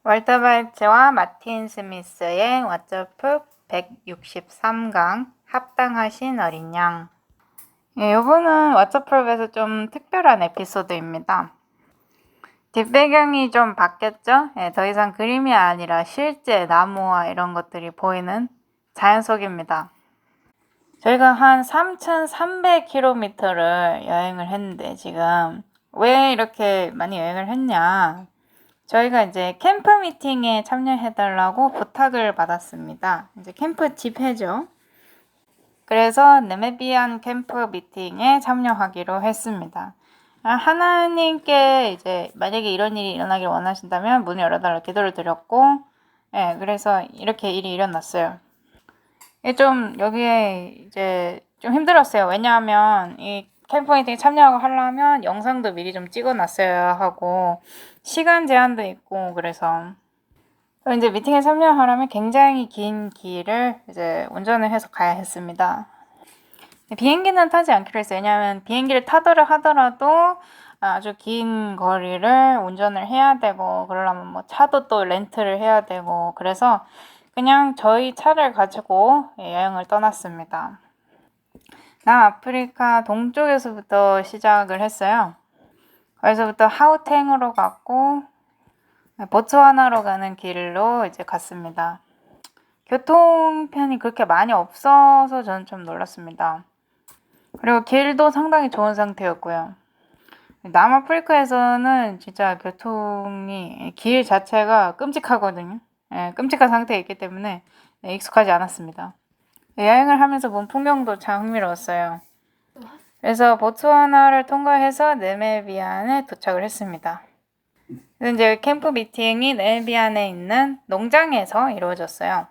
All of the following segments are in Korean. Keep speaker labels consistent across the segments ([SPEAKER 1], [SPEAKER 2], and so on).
[SPEAKER 1] 월터 발츠와 마틴 스미스의 왓츠업 163강 합당하신 어린 양. 이번은 왓츠업에서 좀 특별한 에피소드입니다. 뒷배경이 좀 바뀌었죠? 더 이상 그림이 아니라 실제 나무와 이런 것들이 보이는 자연 속입니다. 저희가 한 3,300km를 여행을 했는데 지금 왜 이렇게 많이 여행을 했냐? 저희가 이제 캠프 미팅에 참여해달라고 부탁을 받았습니다. 이제 캠프 집회죠. 그래서 네메비안 캠프 미팅에 참여하기로 했습니다. 하나님께 이제 만약에 이런 일이 일어나길 원하신다면 문을 열어달라 기도를 드렸고, 그래서 이렇게 일이 일어났어요. 좀 여기에 이제 좀 힘들었어요. 왜냐하면 이 캠프 미팅에 참여하고 하려면 영상도 미리 좀 찍어놨어야 하고 시간 제한도 있고 그래서 이제 미팅에 참여하려면 굉장히 긴 길을 이제 운전을 해서 가야 했습니다. 비행기는 타지 않기로 했어요. 왜냐하면 비행기를 타더라 하더라도 아주 긴 거리를 운전을 해야 되고 그러려면 뭐 차도 또 렌트를 해야 되고 그래서 그냥 저희 차를 가지고 여행을 떠났습니다. 남아프리카 동쪽에서부터 시작을 했어요. 거기서부터 하우탱으로 갔고 보츠와나로 가는 길로 이제 갔습니다. 교통편이 그렇게 많이 없어서 저는 좀 놀랐습니다. 그리고 길도 상당히 좋은 상태였고요. 남아프리카에서는 진짜 교통이 길 자체가 끔찍하거든요. 끔찍한 상태에 있기 때문에 익숙하지 않았습니다. 여행을 하면서 본 풍경도 참 흥미로웠어요. 그래서 보츠와나를 통과해서 네메비안에 도착을 했습니다. 이제 캠프 미팅이 네메비안에 있는 농장에서 이루어졌어요.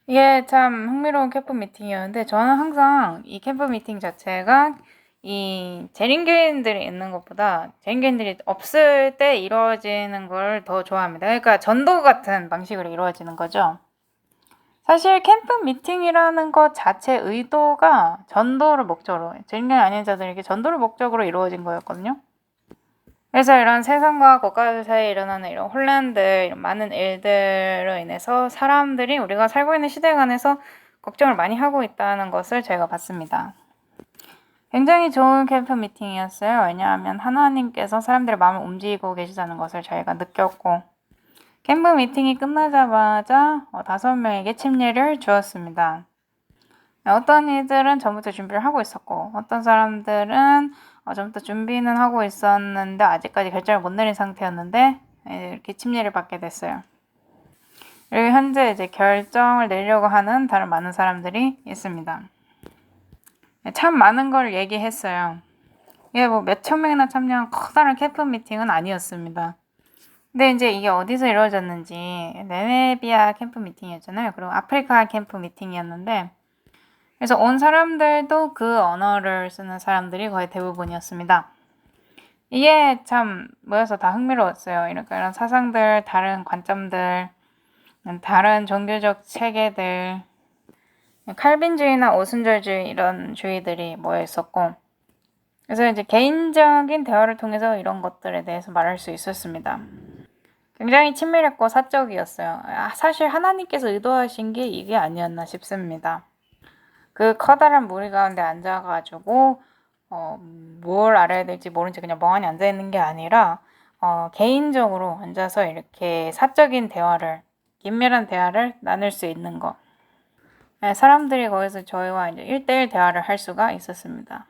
[SPEAKER 1] 이게 참 흥미로운 캠프 미팅이었는데 저는 항상 이 캠프 미팅 자체가 이 재림교인들이 있는 것보다 재림교인들이 없을 때 이루어지는 걸 더 좋아합니다. 그러니까 전도 같은 방식으로 이루어지는 거죠. 사실 캠프 미팅이라는 것 자체 의도가 전도를 목적으로 재림교인 아닌 자들에게 전도를 목적으로 이루어진 거였거든요. 그래서 이런 세상과 국가들 사이에 일어나는 이런 혼란들, 이런 많은 일들로 인해서 사람들이 우리가 살고 있는 시대에 관해서 걱정을 많이 하고 있다는 것을 제가 봤습니다. 굉장히 좋은 캠프 미팅이었어요. 왜냐하면 하나님께서 사람들의 마음을 움직이고 계시다는 것을 저희가 느꼈고 캠프 미팅이 끝나자마자 5명에게 침례를 주었습니다. 어떤 이들은 전부터 준비를 하고 있었고 어떤 사람들은 전부터 준비는 하고 있었는데 아직까지 결정을 못 내린 상태였는데 이렇게 침례를 받게 됐어요. 그리고 현재 이제 결정을 내려고 하는 다른 많은 사람들이 있습니다. 참 많은 걸 얘기했어요. 이게 뭐 몇천 명이나 참여한 커다란 캠프 미팅은 아니었습니다. 근데 이제 이게 어디서 이루어졌는지 네메비아 캠프 미팅이었잖아요. 그리고 아프리카 캠프 미팅이었는데 그래서 온 사람들도 그 언어를 쓰는 사람들이 거의 대부분이었습니다. 이게 참 모여서 다 흥미로웠어요. 이런 사상들, 다른 관점들, 다른 종교적 체계들, 칼빈주의나 오순절주의 이런 주의들이 모여 있었고 그래서 이제 개인적인 대화를 통해서 이런 것들에 대해서 말할 수 있었습니다. 굉장히 친밀했고 사적이었어요. 사실 하나님께서 의도하신 게 이게 아니었나 싶습니다. 그 커다란 무리 가운데 앉아가지고 뭘 알아야 될지 모른 채 그냥 멍하니 앉아있는 게 아니라 개인적으로 앉아서 이렇게 사적인 대화를 긴밀한 대화를 나눌 수 있는 거. 사람들이 거기서 저희와 이제 1대1 대화를 할 수가 있었습니다.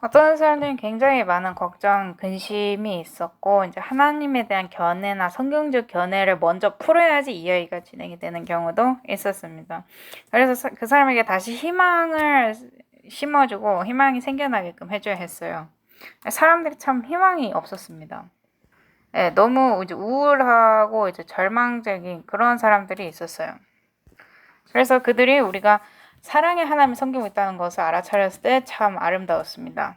[SPEAKER 1] 어떤 사람들은 굉장히 많은 걱정, 근심이 있었고 이제 하나님에 대한 견해나 성경적 견해를 먼저 풀어야지 이야기가 진행이 되는 경우도 있었습니다. 그래서 그 사람에게 다시 희망을 심어주고 희망이 생겨나게끔 해줘야 했어요. 사람들이 참 희망이 없었습니다. 너무 이제 우울하고 이제 절망적인 그런 사람들이 있었어요. 그래서 그들이 우리가 사랑의 하나님을 섬기고 있다는 것을 알아차렸을 때 참 아름다웠습니다.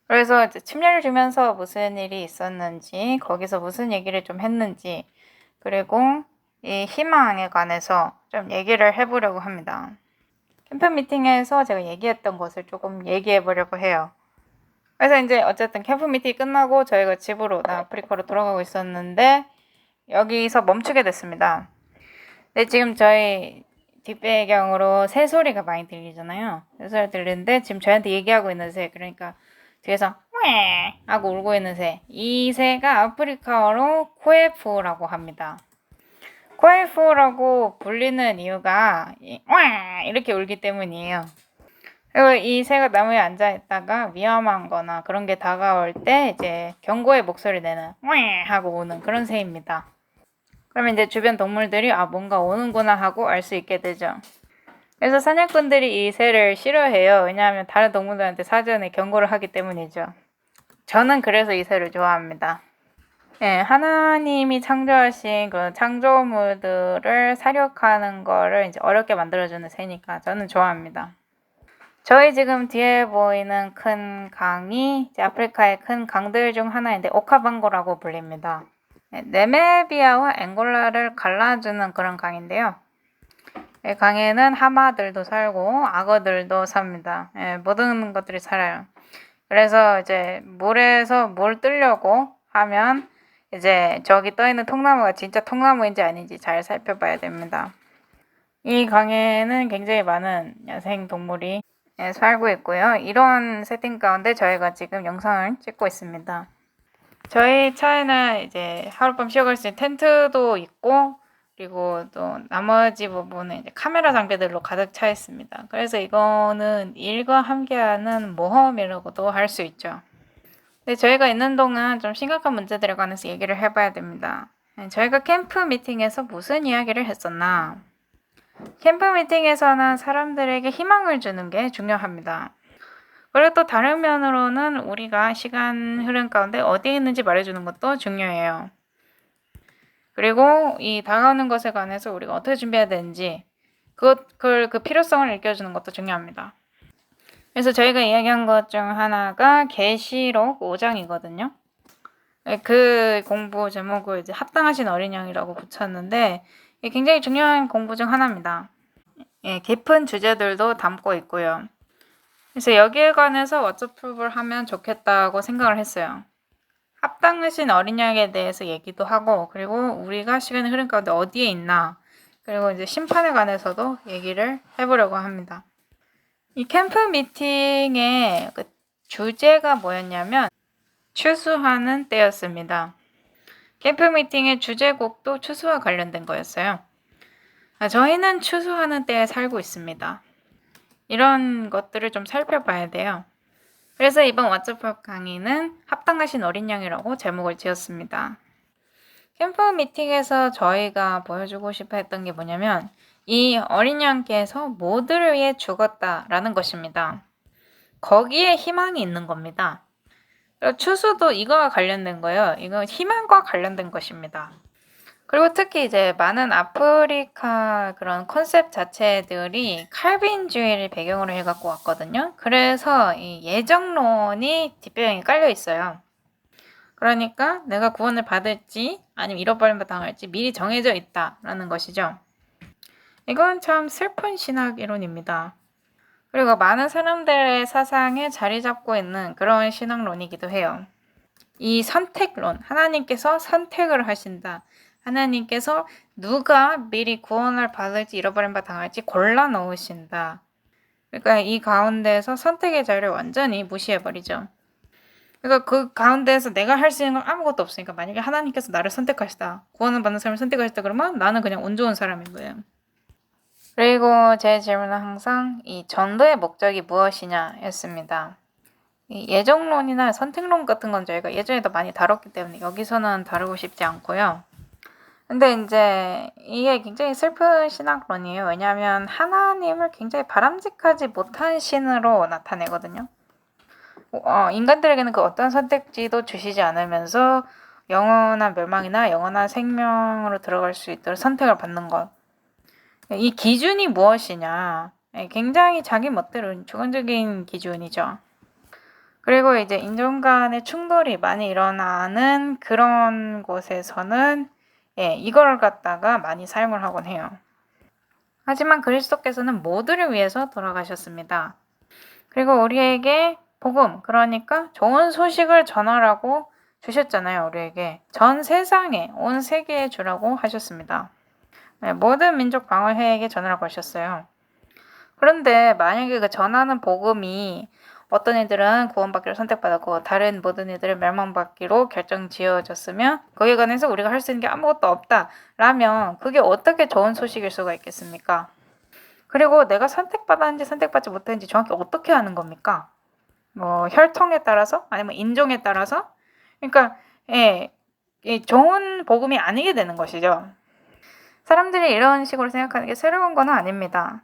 [SPEAKER 1] 그래서 이제 침례를 주면서 무슨 일이 있었는지, 거기서 무슨 얘기를 좀 했는지, 그리고 이 희망에 관해서 좀 얘기를 해보려고 합니다. 캠프 미팅에서 제가 얘기했던 것을 조금 얘기해 보려고 해요. 그래서 이제 어쨌든 캠프 미팅이 끝나고 저희가 집으로 남아프리카로 돌아가고 있었는데 여기서 멈추게 됐습니다. 근데 지금 저희 뒷배경으로 새 소리가 많이 들리잖아요. 새 소리 들리는데 지금 저한테 얘기하고 있는 새, 그러니까 뒤에서 왜 하고 울고 있는 새, 이 새가 아프리카어로 코에프라고 합니다. 코에프라고 불리는 이유가 와 이렇게 울기 때문이에요. 그리고 이 새가 나무에 앉아 있다가 위험한 거나 그런 게 다가올 때 이제 경고의 목소리 내는 와 하고 우는 그런 새입니다. 그러면 이제 주변 동물들이 뭔가 오는구나 하고 알 수 있게 되죠. 그래서 사냥꾼들이 이 새를 싫어해요. 왜냐하면 다른 동물들한테 사전에 경고를 하기 때문이죠. 저는 그래서 이 새를 좋아합니다. 네, 하나님이 창조하신 그런 창조물들을 사육하는 거를 이제 어렵게 만들어주는 새니까 저는 좋아합니다. 저희 지금 뒤에 보이는 큰 강이 이제 아프리카의 큰 강들 중 하나인데 오카방고라고 불립니다. 네메비아와 앵골라를 갈라주는 그런 강인데요. 이 강에는 하마들도 살고 악어들도 삽니다. 모든 것들이 살아요. 그래서 이제 물에서 물 뜨려고 하면 이제 저기 떠있는 통나무가 진짜 통나무인지 아닌지 잘 살펴봐야 됩니다. 이 강에는 굉장히 많은 야생 동물이 살고 있고요. 이런 세팅 가운데 저희가 지금 영상을 찍고 있습니다. 저희 차에는 이제 하룻밤 쉬어갈 수 있는 텐트도 있고, 그리고 또 나머지 부분은 이제 카메라 장비들로 가득 차 있습니다. 그래서 이거는 일과 함께하는 모험이라고도 할 수 있죠. 근데 저희가 있는 동안 좀 심각한 문제들에 관해서 얘기를 해봐야 됩니다. 저희가 캠프 미팅에서 무슨 이야기를 했었나? 캠프 미팅에서는 사람들에게 희망을 주는 게 중요합니다. 그리고 또 다른 면으로는 우리가 시간 흐름 가운데 어디에 있는지 말해주는 것도 중요해요. 그리고 이 다가오는 것에 관해서 우리가 어떻게 준비해야 되는지 그 필요성을 일깨워주는 것도 중요합니다. 그래서 저희가 이야기한 것 중 하나가 계시록 5장이거든요. 그 공부 제목을 이제 합당하신 어린 양이라고 붙였는데 굉장히 중요한 공부 중 하나입니다. 깊은 주제들도 담고 있고요. 그래서 여기에 관해서 워터프루프를 하면 좋겠다고 생각을 했어요. 합당하신 어린 양에 대해서 얘기도 하고, 그리고 우리가 시간의 흐름 가운데 어디에 있나, 그리고 이제 심판에 관해서도 얘기를 해보려고 합니다. 이 캠프 미팅의 그 주제가 뭐였냐면 추수하는 때였습니다. 캠프 미팅의 주제곡도 추수와 관련된 거였어요. 저희는 추수하는 때에 살고 있습니다. 이런 것들을 좀 살펴봐야 돼요. 그래서 이번 왓츠팝 강의는 합당하신 어린 양이라고 제목을 지었습니다. 캠프 미팅에서 저희가 보여주고 싶어 했던 게 뭐냐면 이 어린 양께서 모두를 위해 죽었다라는 것입니다. 거기에 희망이 있는 겁니다. 그리고 추수도 이거와 관련된 거예요. 이거 희망과 관련된 것입니다. 그리고 특히 이제 많은 아프리카 그런 컨셉 자체들이 칼빈주의를 배경으로 해갖고 왔거든요. 그래서 이 예정론이 뒷배경에 깔려 있어요. 그러니까 내가 구원을 받을지 아니면 잃어버림을 당할지 미리 정해져 있다라는 것이죠. 이건 참 슬픈 신학 이론입니다. 그리고 많은 사람들의 사상에 자리 잡고 있는 그런 신학론이기도 해요. 이 선택론, 하나님께서 선택을 하신다. 하나님께서 누가 미리 구원을 받을지 잃어버린 바 당할지 골라 넣으신다. 그러니까 이 가운데에서 선택의 자유를 완전히 무시해버리죠. 그러니까 그 가운데에서 내가 할 수 있는 건 아무것도 없으니까 만약에 하나님께서 나를 선택하시다. 구원을 받는 사람을 선택하시다 그러면 나는 그냥 운 좋은 사람인 거예요. 그리고 제 질문은 항상 이 전도의 목적이 무엇이냐 였습니다. 이 예정론이나 선택론 같은 건 저희가 예전에도 많이 다뤘기 때문에 여기서는 다루고 싶지 않고요. 근데 이제 이게 굉장히 슬픈 신학론이에요. 왜냐하면 하나님을 굉장히 바람직하지 못한 신으로 나타내거든요. 인간들에게는 그 어떤 선택지도 주시지 않으면서 영원한 멸망이나 영원한 생명으로 들어갈 수 있도록 선택을 받는 것. 이 기준이 무엇이냐. 굉장히 자기 멋대로 주관적인 기준이죠. 그리고 이제 인종 간의 충돌이 많이 일어나는 그런 곳에서는 이걸 갖다가 많이 사용을 하곤 해요. 하지만 그리스도께서는 모두를 위해서 돌아가셨습니다. 그리고 우리에게 복음, 그러니까 좋은 소식을 전하라고 주셨잖아요. 우리에게. 전 세상에, 온 세계에 주라고 하셨습니다. 네, 모든 민족 방어회에게 전하라고 하셨어요. 그런데 만약에 그 전하는 복음이 어떤 이들은 구원받기로 선택받았고 다른 모든 이들은 멸망받기로 결정지어졌으면 거기에 관해서 우리가 할 수 있는 게 아무것도 없다라면 그게 어떻게 좋은 소식일 수가 있겠습니까? 그리고 내가 선택받았는지 선택받지 못했는지 정확히 어떻게 하는 겁니까? 뭐 혈통에 따라서 아니면 인종에 따라서 그러니까 좋은 복음이 아니게 되는 것이죠. 사람들이 이런 식으로 생각하는 게 새로운 건 아닙니다.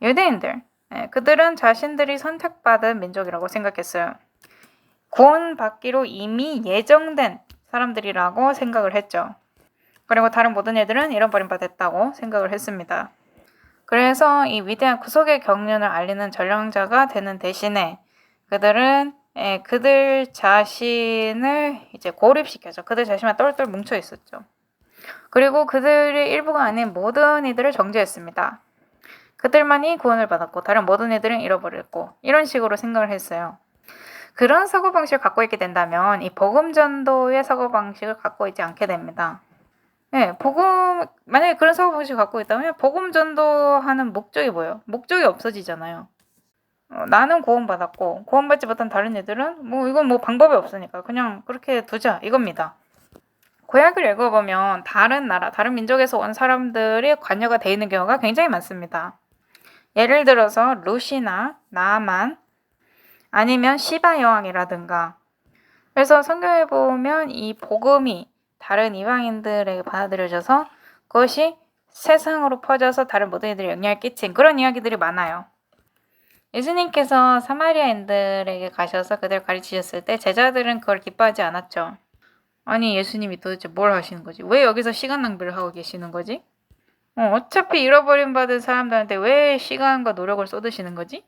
[SPEAKER 1] 유대인들, 그들은 자신들이 선택받은 민족이라고 생각했어요. 구원받기로 이미 예정된 사람들이라고 생각을 했죠. 그리고 다른 모든 애들은 잃어버린 바 됐다고 생각을 했습니다. 그래서 이 위대한 구속의 경륜을 알리는 전령자가 되는 대신에 그들은 그들 자신을 이제 고립시켜서 그들 자신만 똘똘 뭉쳐 있었죠. 그리고 그들의 일부가 아닌 모든 이들을 정죄했습니다. 그들만이 구원을 받았고 다른 모든 이들은 잃어버렸고 이런 식으로 생각을 했어요. 그런 사고방식을 갖고 있게 된다면 이 복음 전도의 사고방식을 갖고 있지 않게 됩니다. 만약에 그런 사고방식을 갖고 있다면 복음 전도하는 목적이 뭐예요? 목적이 없어지잖아요. 나는 구원받았고 구원받지 못한 다른 애들은 이건 방법이 없으니까 그냥 그렇게 두자 이겁니다. 구약을 읽어보면 다른 나라, 다른 민족에서 온 사람들이 관여가 되어 있는 경우가 굉장히 많습니다. 예를 들어서 루시나 나아만 아니면 시바 여왕이라든가 그래서 성경에 보면 이 복음이 다른 이방인들에게 받아들여져서 그것이 세상으로 퍼져서 다른 모든 이들이 영향을 끼친 그런 이야기들이 많아요. 예수님께서 사마리아인들에게 가셔서 그들을 가르치셨을 때 제자들은 그걸 기뻐하지 않았죠. 아니 예수님이 도대체 뭘 하시는 거지? 왜 여기서 시간 낭비를 하고 계시는 거지? 어차피 잃어버림 받은 사람들한테 왜 시간과 노력을 쏟으시는 거지?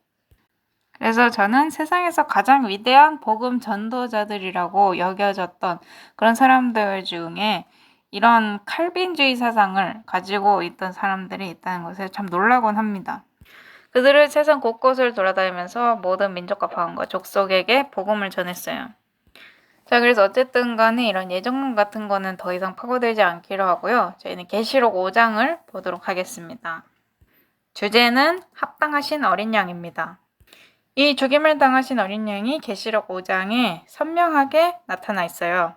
[SPEAKER 1] 그래서 저는 세상에서 가장 위대한 복음 전도자들이라고 여겨졌던 그런 사람들 중에 이런 칼빈주의 사상을 가지고 있던 사람들이 있다는 것에 참 놀라곤 합니다. 그들은 세상 곳곳을 돌아다니면서 모든 민족과 방언과 족속에게 복음을 전했어요. 자, 그래서 어쨌든 간에 이런 예정론 같은 거는 더 이상 파고들지 않기로 하고요. 저희는 계시록 5장을 보도록 하겠습니다. 주제는 합당하신 어린 양입니다. 이 죽임을 당하신 어린 양이 계시록 5장에 선명하게 나타나 있어요.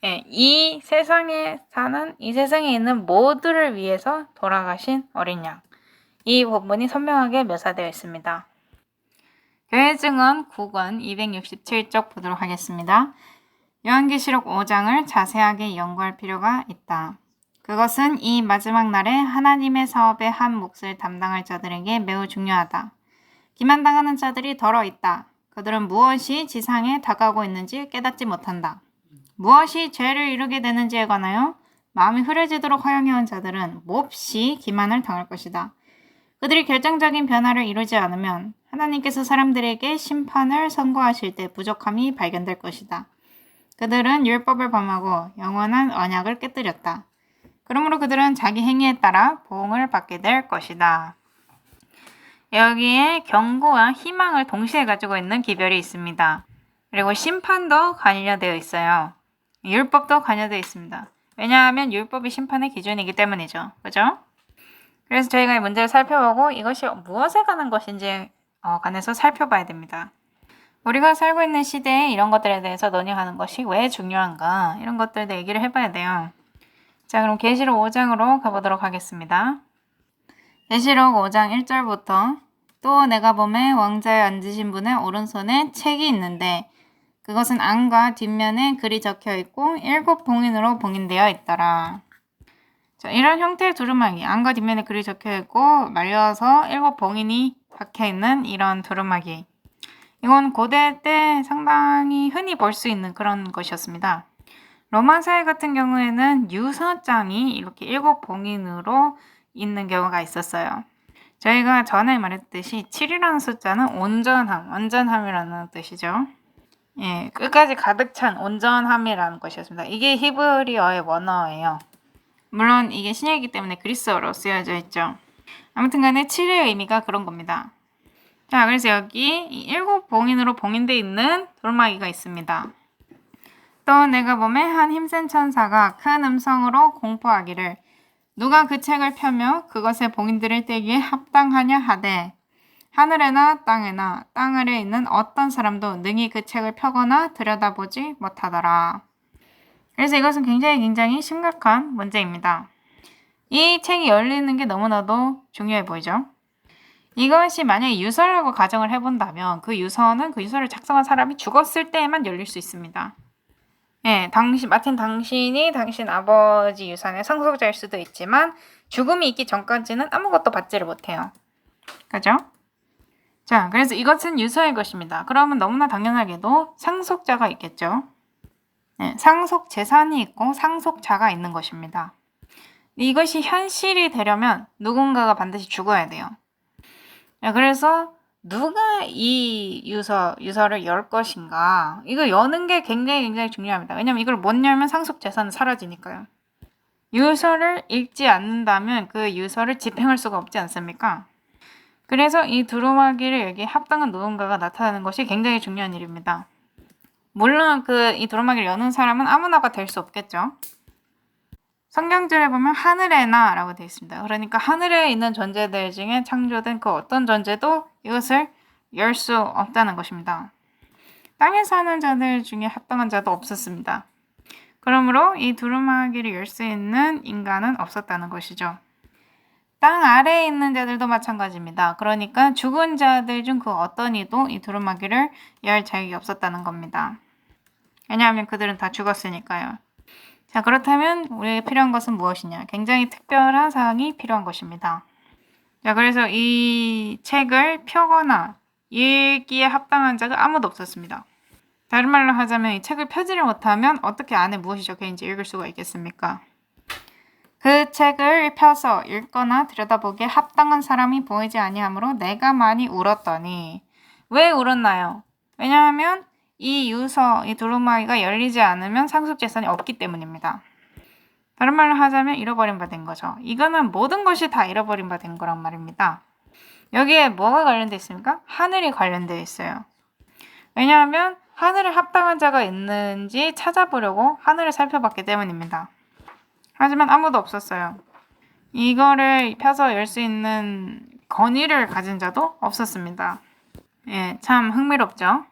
[SPEAKER 1] 이 세상에 있는 모두를 위해서 돌아가신 어린 양. 이 본문이 선명하게 묘사되어 있습니다. 교회 증언 9권 267쪽 보도록 하겠습니다. 요한계시록 5장을 자세하게 연구할 필요가 있다. 그것은 이 마지막 날에 하나님의 사업의 한 몫을 담당할 자들에게 매우 중요하다. 기만당하는 자들이 덜어 있다. 그들은 무엇이 지상에 다가오고 있는지 깨닫지 못한다. 무엇이 죄를 이루게 되는지에 관하여 마음이 흐려지도록 허용해온 자들은 몹시 기만을 당할 것이다. 그들이 결정적인 변화를 이루지 않으면 하나님께서 사람들에게 심판을 선고하실 때 부족함이 발견될 것이다. 그들은 율법을 범하고 영원한 언약을 깨뜨렸다. 그러므로 그들은 자기 행위에 따라 보응을 받게 될 것이다. 여기에 경고와 희망을 동시에 가지고 있는 기별이 있습니다. 그리고 심판도 관여되어 있어요. 율법도 관여되어 있습니다. 왜냐하면 율법이 심판의 기준이기 때문이죠. 그죠? 그래서 저희가 이 문제를 살펴보고 이것이 무엇에 관한 것인지 관해서 살펴봐야 됩니다. 우리가 살고 있는 시대에 이런 것들에 대해서 논의하는 것이 왜 중요한가 이런 것들에 대해 얘기를 해봐야 돼요. 자, 그럼 계시록 5장으로 가보도록 하겠습니다. 계시록 5장 1절부터 또 내가 보매 왕자에 앉으신 분의 오른손에 책이 있는데 그것은 안과 뒷면에 글이 적혀 있고 7 봉인으로 봉인되어 있더라. 자, 이런 형태의 두루마기, 안과 뒷면에 글이 적혀 있고 말려서 7 봉인이 박혀 있는 이런 두루마기. 이건 고대 때 상당히 흔히 볼 수 있는 그런 것이었습니다. 로마 사회 같은 경우에는 유서장이 이렇게 7 봉인으로 있는 경우가 있었어요. 저희가 전에 말했듯이 7이라는 숫자는 온전함이라는 뜻이죠. 끝까지 가득 찬 온전함이라는 것이었습니다. 이게 히브리어의 원어예요. 물론 이게 신약이기 때문에 그리스어로 쓰여져 있죠. 아무튼 간에 7의 의미가 그런 겁니다. 자, 그래서 여기 7 봉인으로 봉인되어 있는 두루마기가 있습니다. 또 내가 봄에 한 힘센 천사가 큰 음성으로 공포하기를 누가 그 책을 펴며 그것의 봉인들을 떼기에 합당하냐 하되 하늘에나 땅에나 땅 아래에 있는 어떤 사람도 능히 그 책을 펴거나 들여다보지 못하더라. 그래서 이것은 굉장히 심각한 문제입니다. 이 책이 열리는 게 너무나도 중요해 보이죠? 이것이 만약에 유서라고 가정을 해본다면 그 유서를 작성한 사람이 죽었을 때에만 열릴 수 있습니다. 예, 마틴 당신이 당신 아버지 유산의 상속자일 수도 있지만 죽음이 있기 전까지는 아무것도 받지를 못해요. 그죠? 자, 그래서 이것은 유서의 것입니다. 그러면 너무나 당연하게도 상속자가 있겠죠. 예, 상속 재산이 있고 상속자가 있는 것입니다. 이것이 현실이 되려면 누군가가 반드시 죽어야 돼요. 예, 그래서 누가 이 유서를 열 것인가? 이거 여는 게 굉장히 중요합니다. 왜냐면 이걸 못 열면 상속 재산은 사라지니까요. 유서를 읽지 않는다면 그 유서를 집행할 수가 없지 않습니까? 그래서 이 두루마기를 여기에 합당한 누군가가 나타나는 것이 굉장히 중요한 일입니다. 물론 이 두루마기를 여는 사람은 아무나가 될 수 없겠죠. 성경절에 보면 하늘에나 라고 되어 있습니다. 그러니까 하늘에 있는 존재들 중에 창조된 그 어떤 존재도 이것을 열 수 없다는 것입니다. 땅에 사는 자들 중에 합당한 자도 없었습니다. 그러므로 이 두루마기를 열 수 있는 인간은 없었다는 것이죠. 땅 아래에 있는 자들도 마찬가지입니다. 그러니까 죽은 자들 중 그 어떤 이도 이 두루마기를 열 자격이 없었다는 겁니다. 왜냐하면 그들은 다 죽었으니까요. 자, 그렇다면 우리에게 필요한 것은 무엇이냐? 굉장히 특별한 사항이 필요한 것입니다. 자, 그래서 이 책을 펴거나 읽기에 합당한 자가 아무도 없었습니다. 다른 말로 하자면 이 책을 펴지를 못하면 어떻게 안에 무엇이 적혀있는지 읽을 수가 있겠습니까? 그 책을 펴서 읽거나 들여다보기에 합당한 사람이 보이지 아니하므로 내가 많이 울었더니. 왜 울었나요? 왜냐하면 이 두루마기가 열리지 않으면 상속재산이 없기 때문입니다. 다른 말로 하자면 잃어버린 바 된 거죠. 이거는 모든 것이 다 잃어버린 바 된 거란 말입니다. 여기에 뭐가 관련되어 있습니까? 하늘이 관련되어 있어요. 왜냐하면 하늘에 합당한 자가 있는지 찾아보려고 하늘을 살펴봤기 때문입니다. 하지만 아무도 없었어요. 이거를 펴서 열 수 있는 권위를 가진 자도 없었습니다. 예, 참 흥미롭죠?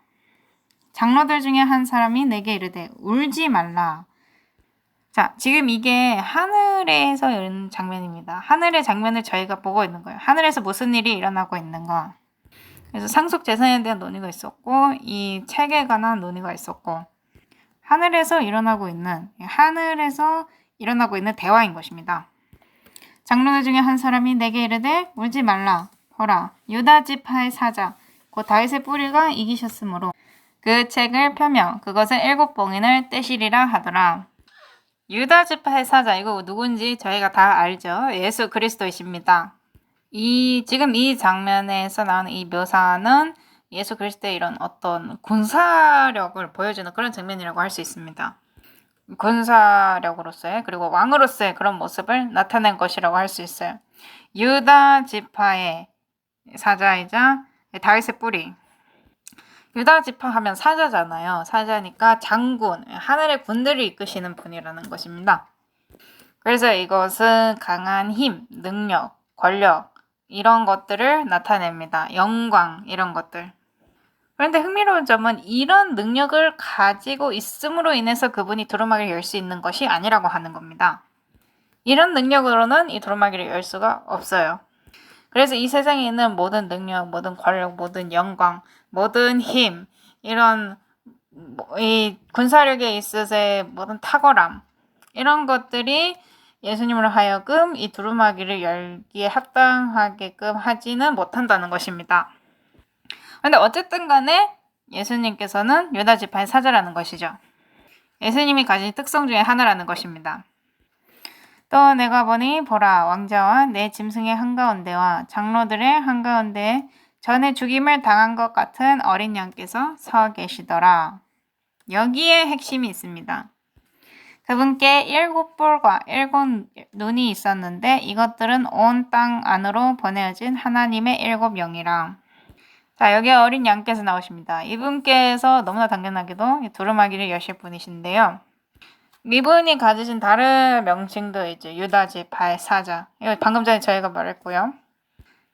[SPEAKER 1] 장로들 중에 한 사람이 내게 이르되 울지 말라. 자, 지금 이게 하늘에서 이런 장면입니다. 하늘의 장면을 저희가 보고 있는 거예요. 하늘에서 무슨 일이 일어나고 있는가. 그래서 상속 재산에 대한 논의가 있었고 이 책에 관한 논의가 있었고 하늘에서 일어나고 있는 대화인 것입니다. 장로들 중에 한 사람이 내게 이르되 울지 말라. 보라, 유다 지파의 사자 곧 다윗의 뿌리가 이기셨으므로 그 책을 펴며 그것의 7 봉인을 떼시리라 하더라. 유다 지파의 사자, 이거 누군지 저희가 다 알죠. 예수 그리스도이십니다. 지금 이 장면에서 나오는 이 묘사는 예수 그리스도의 이런 어떤 군사력을 보여주는 그런 장면이라고 할 수 있습니다. 군사력으로서의 그리고 왕으로서의 그런 모습을 나타낸 것이라고 할 수 있어요. 유다 지파의 사자이자 다윗의 뿌리. 유다 지파 하면 사자잖아요. 사자니까 장군, 하늘의 군대를 이끄시는 분이라는 것입니다. 그래서 이것은 강한 힘, 능력, 권력 이런 것들을 나타냅니다. 영광 이런 것들. 그런데 흥미로운 점은 이런 능력을 가지고 있음으로 인해서 그분이 두루마기를 열 수 있는 것이 아니라고 하는 겁니다. 이런 능력으로는 이 두루마기를 열 수가 없어요. 그래서 이 세상에 있는 모든 능력, 모든 권력, 모든 영광, 모든 힘, 이런 이 군사력에 있어서의 모든 탁월함 이런 것들이 예수님으로 하여금 이 두루마기를 열기에 합당하게끔 하지는 못한다는 것입니다. 그런데 어쨌든 간에 예수님께서는 유다 지파의 사자라는 것이죠. 예수님이 가진 특성 중에 하나라는 것입니다. 또 내가 보니 보라, 왕자와 내 짐승의 한가운데와 장로들의 한가운데에 전에 죽임을 당한 것 같은 어린 양께서 서 계시더라. 여기에 핵심이 있습니다. 그분께 7 뿔과 7 눈이 있었는데 이것들은 온 땅 안으로 보내어진 하나님의 7 영이라. 자, 여기 어린 양께서 나오십니다. 이분께서 너무나 당연하게도 이 두루마기를 여실 분이신데요. 이분이 가지신 다른 명칭도 이제 유다지파의 사자. 이거 방금 전에 저희가 말했고요.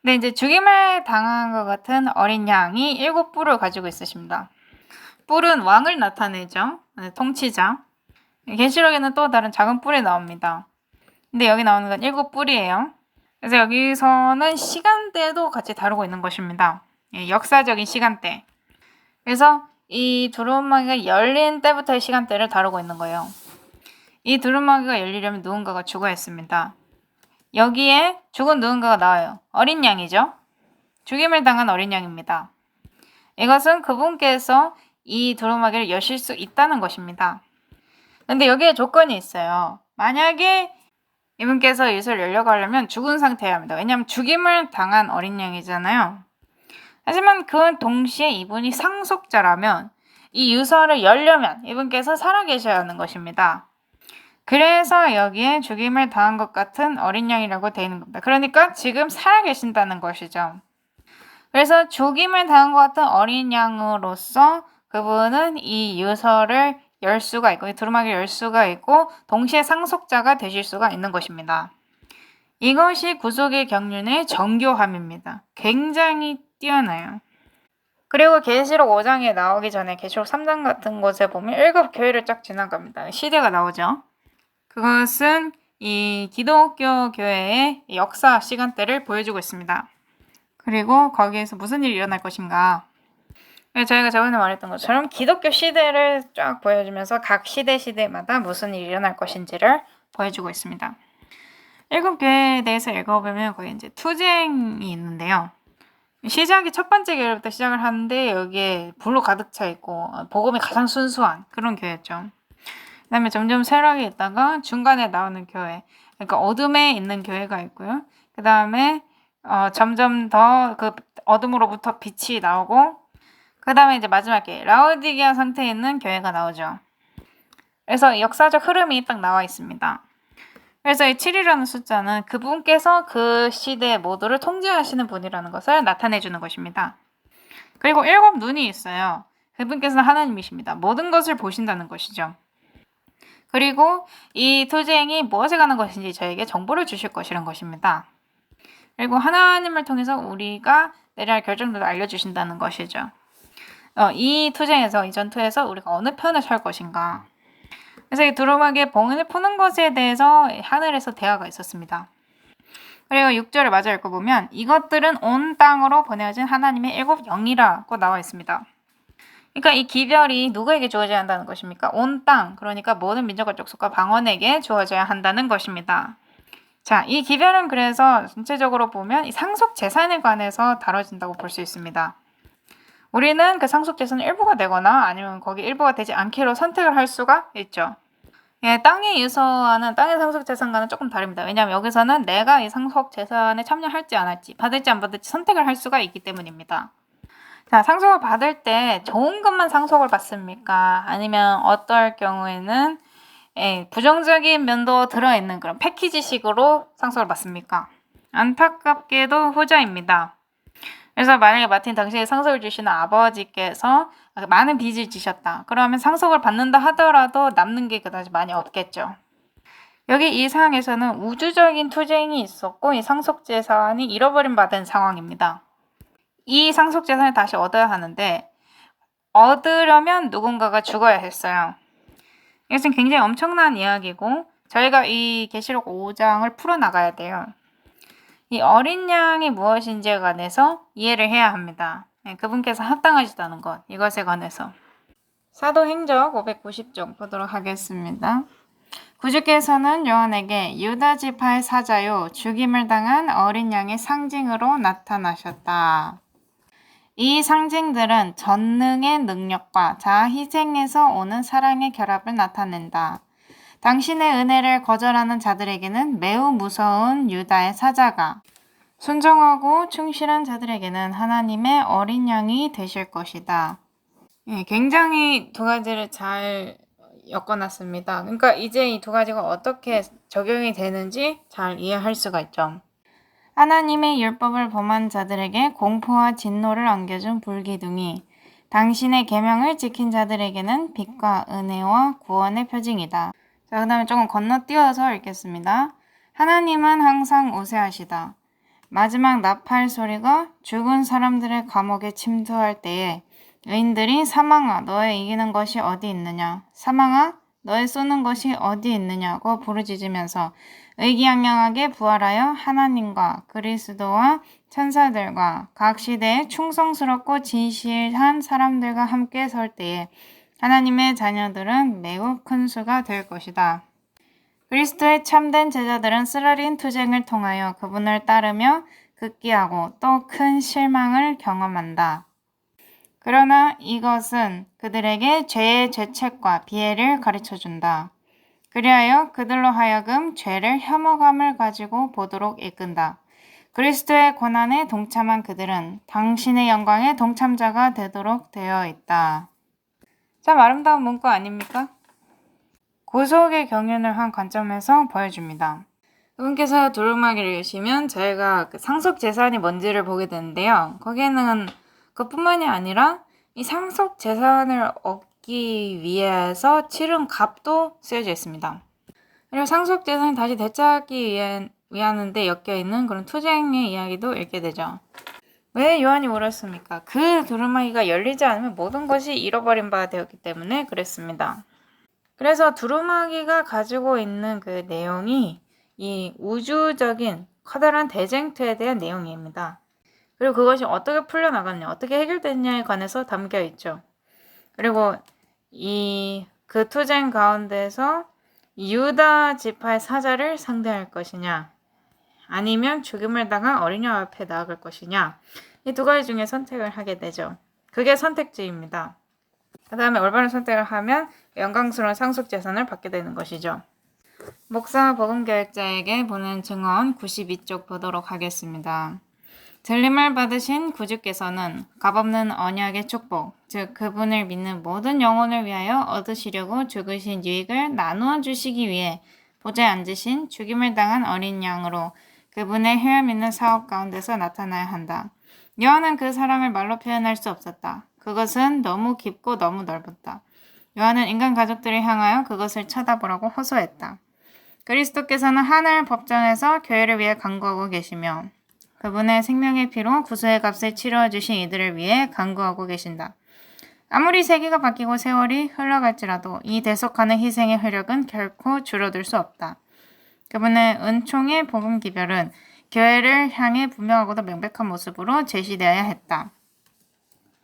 [SPEAKER 1] 근데 이제 죽임을 당한 것 같은 어린 양이 7뿔을 가지고 있으십니다. 뿔은 왕을 나타내죠. 통치자. 계시록에는 또 다른 작은 뿔이 나옵니다. 근데 여기 나오는 건 7뿔이에요. 그래서 여기서는 시간대도 같이 다루고 있는 것입니다. 역사적인 시간대. 그래서 이 두루마기가 열린 때부터의 시간대를 다루고 있는 거예요. 이 두루마기가 열리려면 누군가가 죽어야 했습니다. 여기에 죽은 누군가가 나와요. 어린 양이죠. 죽임을 당한 어린 양입니다. 이것은 그분께서 이 두루마기를 여실 수 있다는 것입니다. 근데 여기에 조건이 있어요. 만약에 이분께서 이것을 열려고 하려면 죽은 상태여야 합니다. 왜냐하면 죽임을 당한 어린 양이잖아요. 하지만 그 동시에 이분이 상속자라면 이 유서를 열려면 이분께서 살아계셔야 하는 것입니다. 그래서 여기에 죽임을 당한 것 같은 어린 양이라고 되어 있는 겁니다. 그러니까 지금 살아계신다는 것이죠. 그래서 죽임을 당한 것 같은 어린 양으로서 그분은 이 유서를 열 수가 있고 이 두루마기를 열 수가 있고 동시에 상속자가 되실 수가 있는 것입니다. 이것이 구속의 경륜의 정교함입니다. 굉장히 뛰어나요. 그리고 계시록 5장에 나오기 전에 계시록 3장 같은 곳에 보면 7교회를 쫙 지나갑니다. 시대가 나오죠. 그것은 이 기독교 교회의 역사 시간대를 보여주고 있습니다. 그리고 거기에서 무슨 일이 일어날 것인가. 저희가 저번에 말했던 것처럼 기독교 시대를 쫙 보여주면서 각 시대마다 무슨 일이 일어날 것인지를 보여주고 있습니다. 7교회에 대해서 읽어보면 거기 이제 투쟁이 있는데요. 시작이 첫 번째 교회부터 시작을 하는데 여기에 불로 가득 차 있고 복음이 가장 순수한 그런 교회였죠. 그 다음에 점점 쇠락이 있다가 중간에 나오는 교회, 그러니까 어둠에 있는 교회가 있고요. 그 다음에 점점 더 그 어둠으로부터 빛이 나오고 그 다음에 이제 마지막에 라오디게아 상태에 있는 교회가 나오죠. 그래서 역사적 흐름이 딱 나와 있습니다. 그래서 이 7이라는 숫자는 그분께서 그 시대 모두를 통제하시는 분이라는 것을 나타내 주는 것입니다. 그리고 7 눈이 있어요. 그분께서는 하나님이십니다. 모든 것을 보신다는 것이죠. 그리고 이 투쟁이 무엇에 관한 것인지 저에게 정보를 주실 것이라는 것입니다. 그리고 하나님을 통해서 우리가 내려야 할 결정들을 알려주신다는 것이죠. 이 투쟁에서, 이 전투에서 우리가 어느 편을 설 것인가. 그래서 이 두루마기의 봉인을 푸는 것에 대해서 하늘에서 대화가 있었습니다. 그리고 6절을 마저 읽어보면 이것들은 온 땅으로 보내어진 하나님의 7 영이라고 나와 있습니다. 그러니까 이 기별이 누구에게 주어져야 한다는 것입니까? 온 땅, 그러니까 모든 민족과 족속과 방언에게 주어져야 한다는 것입니다. 자, 이 기별은 그래서 전체적으로 보면 이 상속 재산에 관해서 다뤄진다고 볼 수 있습니다. 우리는 그 상속 재산의 일부가 되거나 아니면 거기 일부가 되지 않기로 선택을 할 수가 있죠. 예, 땅의 유서와는 땅의 상속 재산과는 조금 다릅니다. 왜냐하면 여기서는 내가 이 상속 재산에 참여할지 안 할지, 받을지 안 받을지 선택을 할 수가 있기 때문입니다. 자, 상속을 받을 때 좋은 것만 상속을 받습니까? 아니면 어떨 경우에는 부정적인 면도 들어있는 그런 패키지식으로 상속을 받습니까? 안타깝게도 후자입니다. 그래서 만약에 마틴 당시에 상속을 주시는 아버지께서 많은 빚을 지셨다. 그러면 상속을 받는다 하더라도 남는 게 그다지 많이 없겠죠. 여기 이 상황에서는 우주적인 투쟁이 있었고 이 상속재산이 잃어버림 받은 상황입니다. 이 상속재산을 다시 얻어야 하는데 얻으려면 누군가가 죽어야 했어요. 이것은 굉장히 엄청난 이야기고 저희가 이 계시록 5장을 풀어나가야 돼요. 이 어린 양이 무엇인지에 관해서 이해를 해야 합니다. 그분께서 합당하시다는 것, 이것에 관해서. 사도행적 590쪽 보도록 하겠습니다. 구주께서는 요한에게 유다 지파의 사자요 죽임을 당한 어린 양의 상징으로 나타나셨다. 이 상징들은 전능의 능력과 자아 희생에서 오는 사랑의 결합을 나타낸다. 당신의 은혜를 거절하는 자들에게는 매우 무서운 유다의 사자가, 순종하고 충실한 자들에게는 하나님의 어린 양이 되실 것이다. 굉장히 두 가지를 잘 엮어놨습니다. 그러니까 이제 이 두 가지가 어떻게 적용이 되는지 잘 이해할 수가 있죠. 하나님의 율법을 범한 자들에게 공포와 진노를 안겨준 불기둥이 당신의 계명을 지킨 자들에게는 빛과 은혜와 구원의 표징이다. 자, 그 다음에 조금 건너뛰어서 읽겠습니다. 하나님은 항상 우세하시다. 마지막 나팔 소리가 죽은 사람들의 감옥에 침투할 때에 의인들이 사망아 너의 이기는 것이 어디 있느냐 사망아 너의 쏘는 것이 어디 있느냐고 부르짖으면서 의기양양하게 부활하여 하나님과 그리스도와 천사들과 각 시대에 충성스럽고 진실한 사람들과 함께 설 때에 하나님의 자녀들은 매우 큰 수가 될 것이다. 그리스도의 참된 제자들은 쓰라린 투쟁을 통하여 그분을 따르며 극기하고 또 큰 실망을 경험한다. 그러나 이것은 그들에게 죄의 죄책과 비애를 가르쳐준다. 그리하여 그들로 하여금 죄를 혐오감을 가지고 보도록 이끈다. 그리스도의 고난에 동참한 그들은 당신의 영광의 동참자가 되도록 되어 있다. 참 아름다운 문구 아닙니까? 구속의 경륜을 한 관점에서 보여줍니다. 그분께서 두루마기를 여시면 저희가 상속 재산이 뭔지를 보게 되는데요. 거기에는 그뿐만이 아니라 이 상속 재산을 얻기 위해서 치른 값도 쓰여져 있습니다. 그리고 상속 재산을 다시 되찾기 위하는데 엮여있는 그런 투쟁의 이야기도 읽게 되죠. 왜 요한이 울었습니까? 그 두루마기가 열리지 않으면 모든 것이 잃어버린 바 되었기 때문에 그랬습니다. 그래서 두루마기가 가지고 있는 그 내용이 이 우주적인 커다란 대쟁투에 대한 내용입니다. 그리고 그것이 어떻게 풀려나갔냐, 어떻게 해결됐냐에 관해서 담겨 있죠. 그리고 그 투쟁 가운데서 유다 지파의 사자를 상대할 것이냐, 아니면 죽임을 당한 어린양 앞에 나아갈 것이냐, 이 두 가지 중에 선택을 하게 되죠. 그게 선택지입니다. 그 다음에 올바른 선택을 하면 영광스러운 상속 재산을 받게 되는 것이죠. 목사 복음교역자에게 보낸 증언 92쪽 보도록 하겠습니다. 들림을 받으신 구주께서는 값없는 언약의 축복, 즉 그분을 믿는 모든 영혼을 위하여 얻으시려고 죽으신 유익을 나누어 주시기 위해 보좌에 앉으신 죽임을 당한 어린 양으로 그분의 혈험 있는 사업 가운데서 나타나야 한다. 요한은 그 사랑을 말로 표현할 수 없었다. 그것은 너무 깊고 너무 넓었다. 요한은 인간 가족들을 향하여 그것을 쳐다보라고 호소했다. 그리스도께서는 하늘 법정에서 교회를 위해 간구하고 계시며 그분의 생명의 피로 구속의 값을 치루어 주신 이들을 위해 간구하고 계신다. 아무리 세기가 바뀌고 세월이 흘러갈지라도 이 대속하는 희생의 효력은 결코 줄어들 수 없다. 그분의 은총의 복음 기별은 교회를 향해 분명하고도 명백한 모습으로 제시되어야 했다.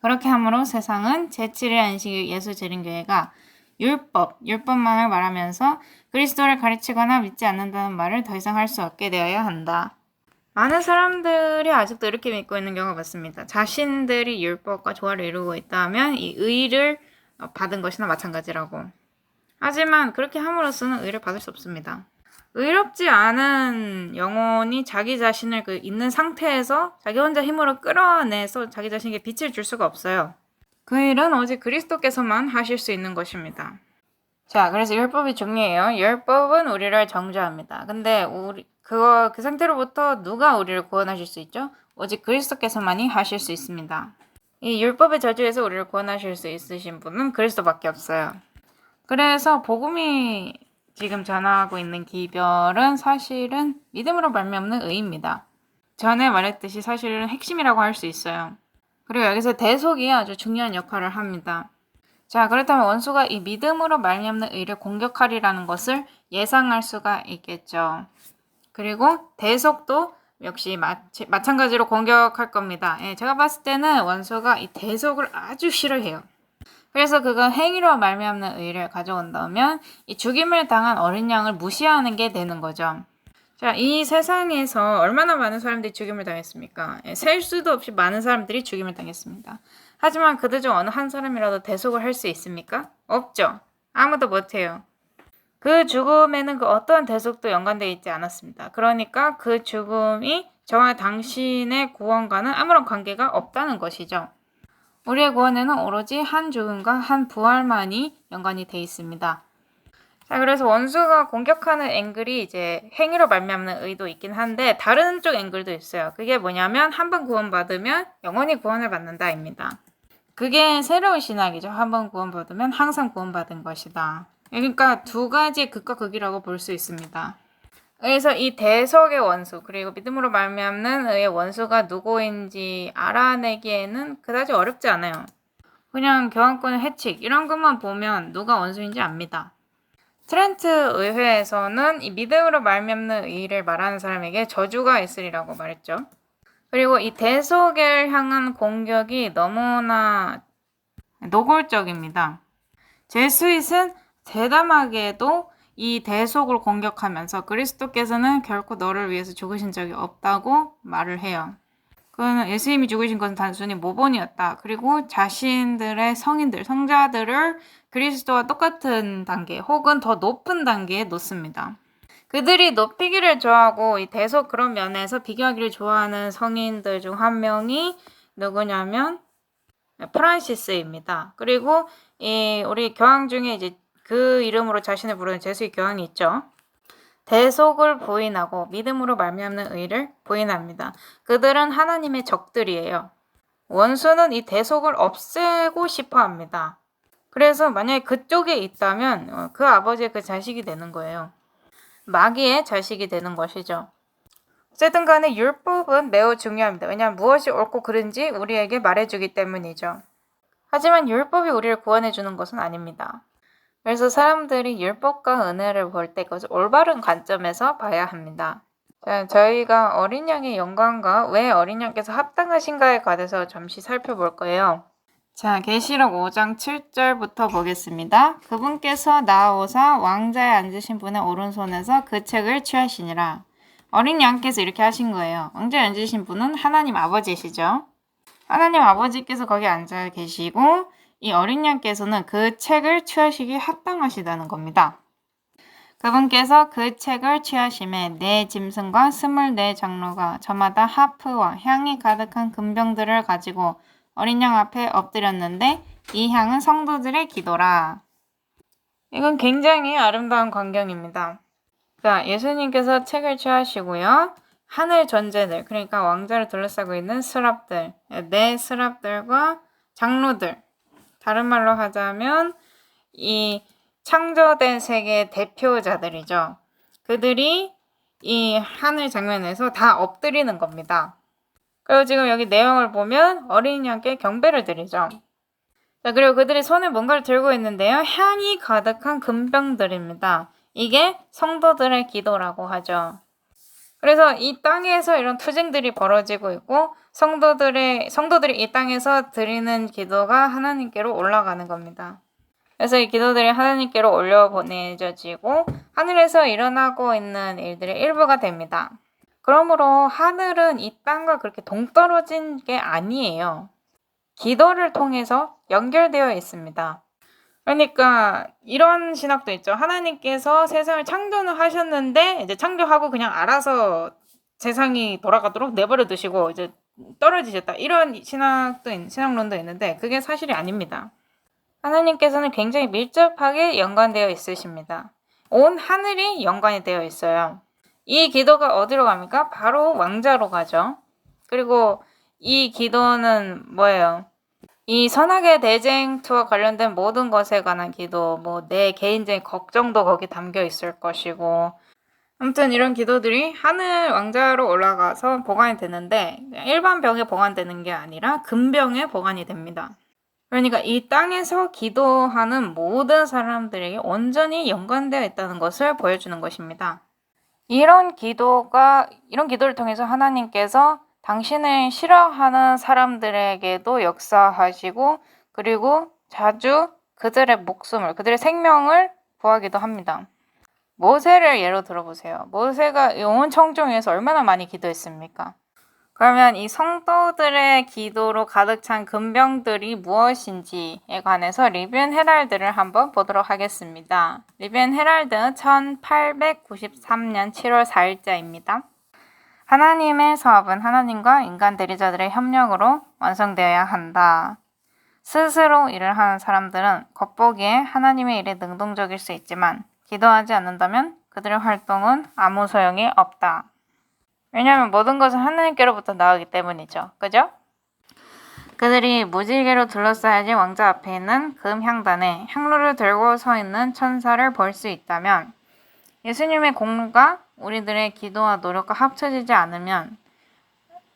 [SPEAKER 1] 그렇게 함으로 세상은 제7일 안식일 예수 재림교회가 율법만을 말하면서 그리스도를 가르치거나 믿지 않는다는 말을 더 이상 할 수 없게 되어야 한다. 많은 사람들이 아직도 이렇게 믿고 있는 경우가 많습니다. 자신들이 율법과 조화를 이루고 있다면 이 의를 받은 것이나 마찬가지라고. 하지만 그렇게 함으로써는 의를 받을 수 없습니다. 의롭지 않은 영혼이 자기 자신을 있는 상태에서 자기 혼자 힘으로 끌어내서 자기 자신에게 빛을 줄 수가 없어요. 그 일은 오직 그리스도께서만 하실 수 있는 것입니다. 자, 그래서 율법이 중요해요. 율법은 우리를 정죄합니다. 근데 그 상태로부터 누가 우리를 구원하실 수 있죠? 오직 그리스도께서만이 하실 수 있습니다. 이 율법의 저주에서 우리를 구원하실 수 있으신 분은 그리스도밖에 없어요. 그래서 복음이 지금 전하고 있는 기별은 사실은 믿음으로 말미암는 의입니다. 전에 말했듯이 사실은 핵심이라고 할 수 있어요. 그리고 여기서 대속이 아주 중요한 역할을 합니다. 자, 그렇다면 원수가 이 믿음으로 말미암는 의를 공격하리라는 것을 예상할 수가 있겠죠. 그리고 대속도 역시 마찬가지로 공격할 겁니다. 제가 봤을 때는 원수가 이 대속을 아주 싫어해요. 그래서 그가 행위로 말미암는 의를 가져온다면 이 죽임을 당한 어린 양을 무시하는 게 되는 거죠. 자, 이 세상에서 얼마나 많은 사람들이 죽임을 당했습니까? 셀 수도 없이 많은 사람들이 죽임을 당했습니다. 하지만 그들 중 어느 한 사람이라도 대속을 할 수 있습니까? 없죠. 아무도 못해요. 그 죽음에는 그 어떤 대속도 연관되어 있지 않았습니다. 그러니까 그 죽음이 저와 당신의 구원과는 아무런 관계가 없다는 것이죠. 우리의 구원에는 오로지 한 죽음과 한 부활만이 연관이 되어 있습니다. 자, 그래서 원수가 공격하는 앵글이 이제 행위로 말미암는 의도 있긴 한데 다른 쪽 앵글도 있어요. 그게 뭐냐면 한 번 구원받으면 영원히 구원을 받는다입니다. 그게 새로운 신학이죠. 한 번 구원받으면 항상 구원받은 것이다. 그러니까 두 가지 극과 극이라고 볼 수 있습니다. 그래서 이 대속의 원수 그리고 믿음으로 말미암는 의의 원수가 누구인지 알아내기에는 그다지 어렵지 않아요. 그냥 교황권의 해칙 이런 것만 보면 누가 원수인지 압니다. 트렌트 의회에서는 이 믿음으로 말미암는 의를 말하는 사람에게 저주가 있으리라고 말했죠. 그리고 이 대속을 향한 공격이 너무나 노골적입니다. 제수잇은 대담하게도 이 대속을 공격하면서 그리스도께서는 결코 너를 위해서 죽으신 적이 없다고 말을 해요. 그는 예수님이 죽으신 것은 단순히 모본이었다. 그리고 자신들의 성인들, 성자들을 그리스도와 똑같은 단계 혹은 더 높은 단계에 놓습니다. 그들이 높이기를 좋아하고 이 대속 그런 면에서 비교하기를 좋아하는 성인들 중 한 명이 누구냐면 프란시스입니다. 그리고 우리 교황 중에 이제 그 이름으로 자신을 부르는 제수의 교황이 있죠. 대속을 부인하고 믿음으로 말미암는 의를 부인합니다. 그들은 하나님의 적들이에요. 원수는 이 대속을 없애고 싶어 합니다. 그래서 만약에 그쪽에 있다면 그 아버지의 그 자식이 되는 거예요. 마귀의 자식이 되는 것이죠. 어쨌든 간에 율법은 매우 중요합니다. 왜냐하면 무엇이 옳고 그른지 우리에게 말해주기 때문이죠. 하지만 율법이 우리를 구원해주는 것은 아닙니다. 그래서 사람들이 율법과 은혜를 볼 때 그것을 올바른 관점에서 봐야 합니다. 자, 저희가 어린 양의 영광과 왜 어린 양께서 합당하신가에 관해서 잠시 살펴볼 거예요. 자, 계시록 5장 7절부터 보겠습니다. 그분께서 나오사 왕자에 앉으신 분의 오른손에서 그 책을 취하시니라. 어린 양께서 이렇게 하신 거예요. 왕자에 앉으신 분은 하나님 아버지시죠. 하나님 아버지께서 거기 앉아 계시고 이 어린 양께서는 그 책을 취하시기 합당하시다는 겁니다. 그분께서 그 책을 취하심에 네 짐승과 24 장로가 저마다 하프와 향이 가득한 금병들을 가지고 어린 양 앞에 엎드렸는데 이 향은 성도들의 기도라. 이건 굉장히 아름다운 광경입니다. 자, 예수님께서 책을 취하시고요. 하늘 존재들, 그러니까 왕자를 둘러싸고 있는 스랍들, 네 스랍들과 장로들, 다른 말로 하자면 이 창조된 세계의 대표자들이죠. 그들이 이 하늘 장면에서 다 엎드리는 겁니다. 그리고 지금 여기 내용을 보면 어린 양께 경배를 드리죠. 자, 그리고 그들이 손에 뭔가를 들고 있는데요. 향이 가득한 금병들입니다. 이게 성도들의 기도라고 하죠. 그래서 이 땅에서 이런 투쟁들이 벌어지고 있고 성도들이 이 땅에서 드리는 기도가 하나님께로 올라가는 겁니다. 그래서 이 기도들이 하나님께로 올려보내져지고 하늘에서 일어나고 있는 일들의 일부가 됩니다. 그러므로 하늘은 이 땅과 그렇게 동떨어진 게 아니에요. 기도를 통해서 연결되어 있습니다. 그러니까 이런 신학도 있죠. 하나님께서 세상을 창조는 하셨는데 이제 창조하고 그냥 알아서 세상이 돌아가도록 내버려 두시고 이제 떨어지셨다. 이런 신학론도 있는데 그게 사실이 아닙니다. 하나님께서는 굉장히 밀접하게 연관되어 있으십니다. 온 하늘이 연관이 되어 있어요. 이 기도가 어디로 갑니까? 바로 왕자로 가죠. 그리고 이 기도는 뭐예요? 이 선악의 대쟁투와 관련된 모든 것에 관한 기도, 뭐 내 개인적인 걱정도 거기 담겨 있을 것이고, 아무튼 이런 기도들이 하늘 왕자로 올라가서 보관이 되는데 일반 병에 보관되는 게 아니라 금병에 보관이 됩니다. 그러니까 이 땅에서 기도하는 모든 사람들에게 온전히 연관되어 있다는 것을 보여주는 것입니다. 이런 기도를 통해서 하나님께서 당신을 싫어하는 사람들에게도 역사하시고 그리고 자주 그들의 그들의 생명을 구하기도 합니다. 모세를 예로 들어보세요. 모세가 온 청중 위해서 얼마나 많이 기도했습니까? 그러면 이 성도들의 기도로 가득 찬 금병들이 무엇인지에 관해서 리비언 헤랄드를 한번 보도록 하겠습니다. 리비언 헤랄드는 1893년 7월 4일자입니다. 하나님의 사업은 하나님과 인간 대리자들의 협력으로 완성되어야 한다. 스스로 일을 하는 사람들은 겉보기에 하나님의 일에 능동적일 수 있지만 기도하지 않는다면 그들의 활동은 아무 소용이 없다. 왜냐하면 모든 것은 하나님께로부터 나오기 때문이죠. 그죠? 그들이 무지개로 둘러싸여진 왕자 앞에 있는 금향단에 향로를 들고 서 있는 천사를 볼 수 있다면 예수님의 공로가 우리들의 기도와 노력과 합쳐지지 않으면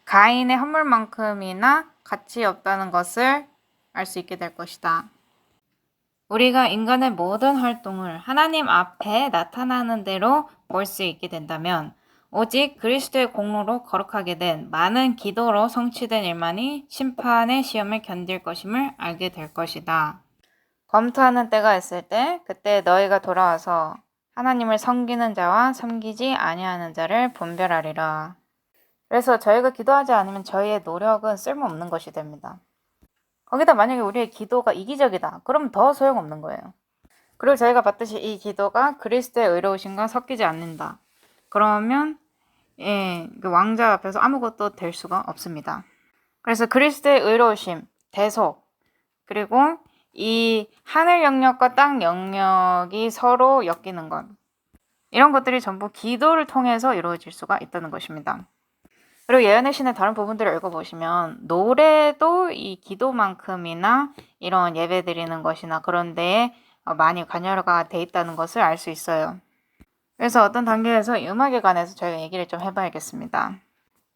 [SPEAKER 1] 가인의 헌물만큼이나 가치 없다는 것을 알 수 있게 될 것이다. 우리가 인간의 모든 활동을 하나님 앞에 나타나는 대로 볼 수 있게 된다면 오직 그리스도의 공로로 거룩하게 된 많은 기도로 성취된 일만이 심판의 시험을 견딜 것임을 알게 될 것이다. 검토하는 때가 있을 때 그때 너희가 돌아와서 하나님을 섬기는 자와 섬기지 아니하는 자를 분별하리라. 그래서 저희가 기도하지 않으면 저희의 노력은 쓸모없는 것이 됩니다. 거기다 만약에 우리의 기도가 이기적이다. 그러면 더 소용없는 거예요. 그리고 저희가 봤듯이 이 기도가 그리스도의 의로우심과 섞이지 않는다. 그러면 그 왕자 앞에서 아무것도 될 수가 없습니다. 그래서 그리스도의 의로우심, 대속, 그리고 이 하늘 영역과 땅 영역이 서로 엮이는 것. 이런 것들이 전부 기도를 통해서 이루어질 수가 있다는 것입니다. 그리고 예언의 신의 다른 부분들을 읽어보시면 노래도 이 기도만큼이나 이런 예배 드리는 것이나 그런 데에 많이 관여가 돼 있다는 것을 알 수 있어요. 그래서 어떤 단계에서 음악에 관해서 저희가 얘기를 좀 해봐야겠습니다.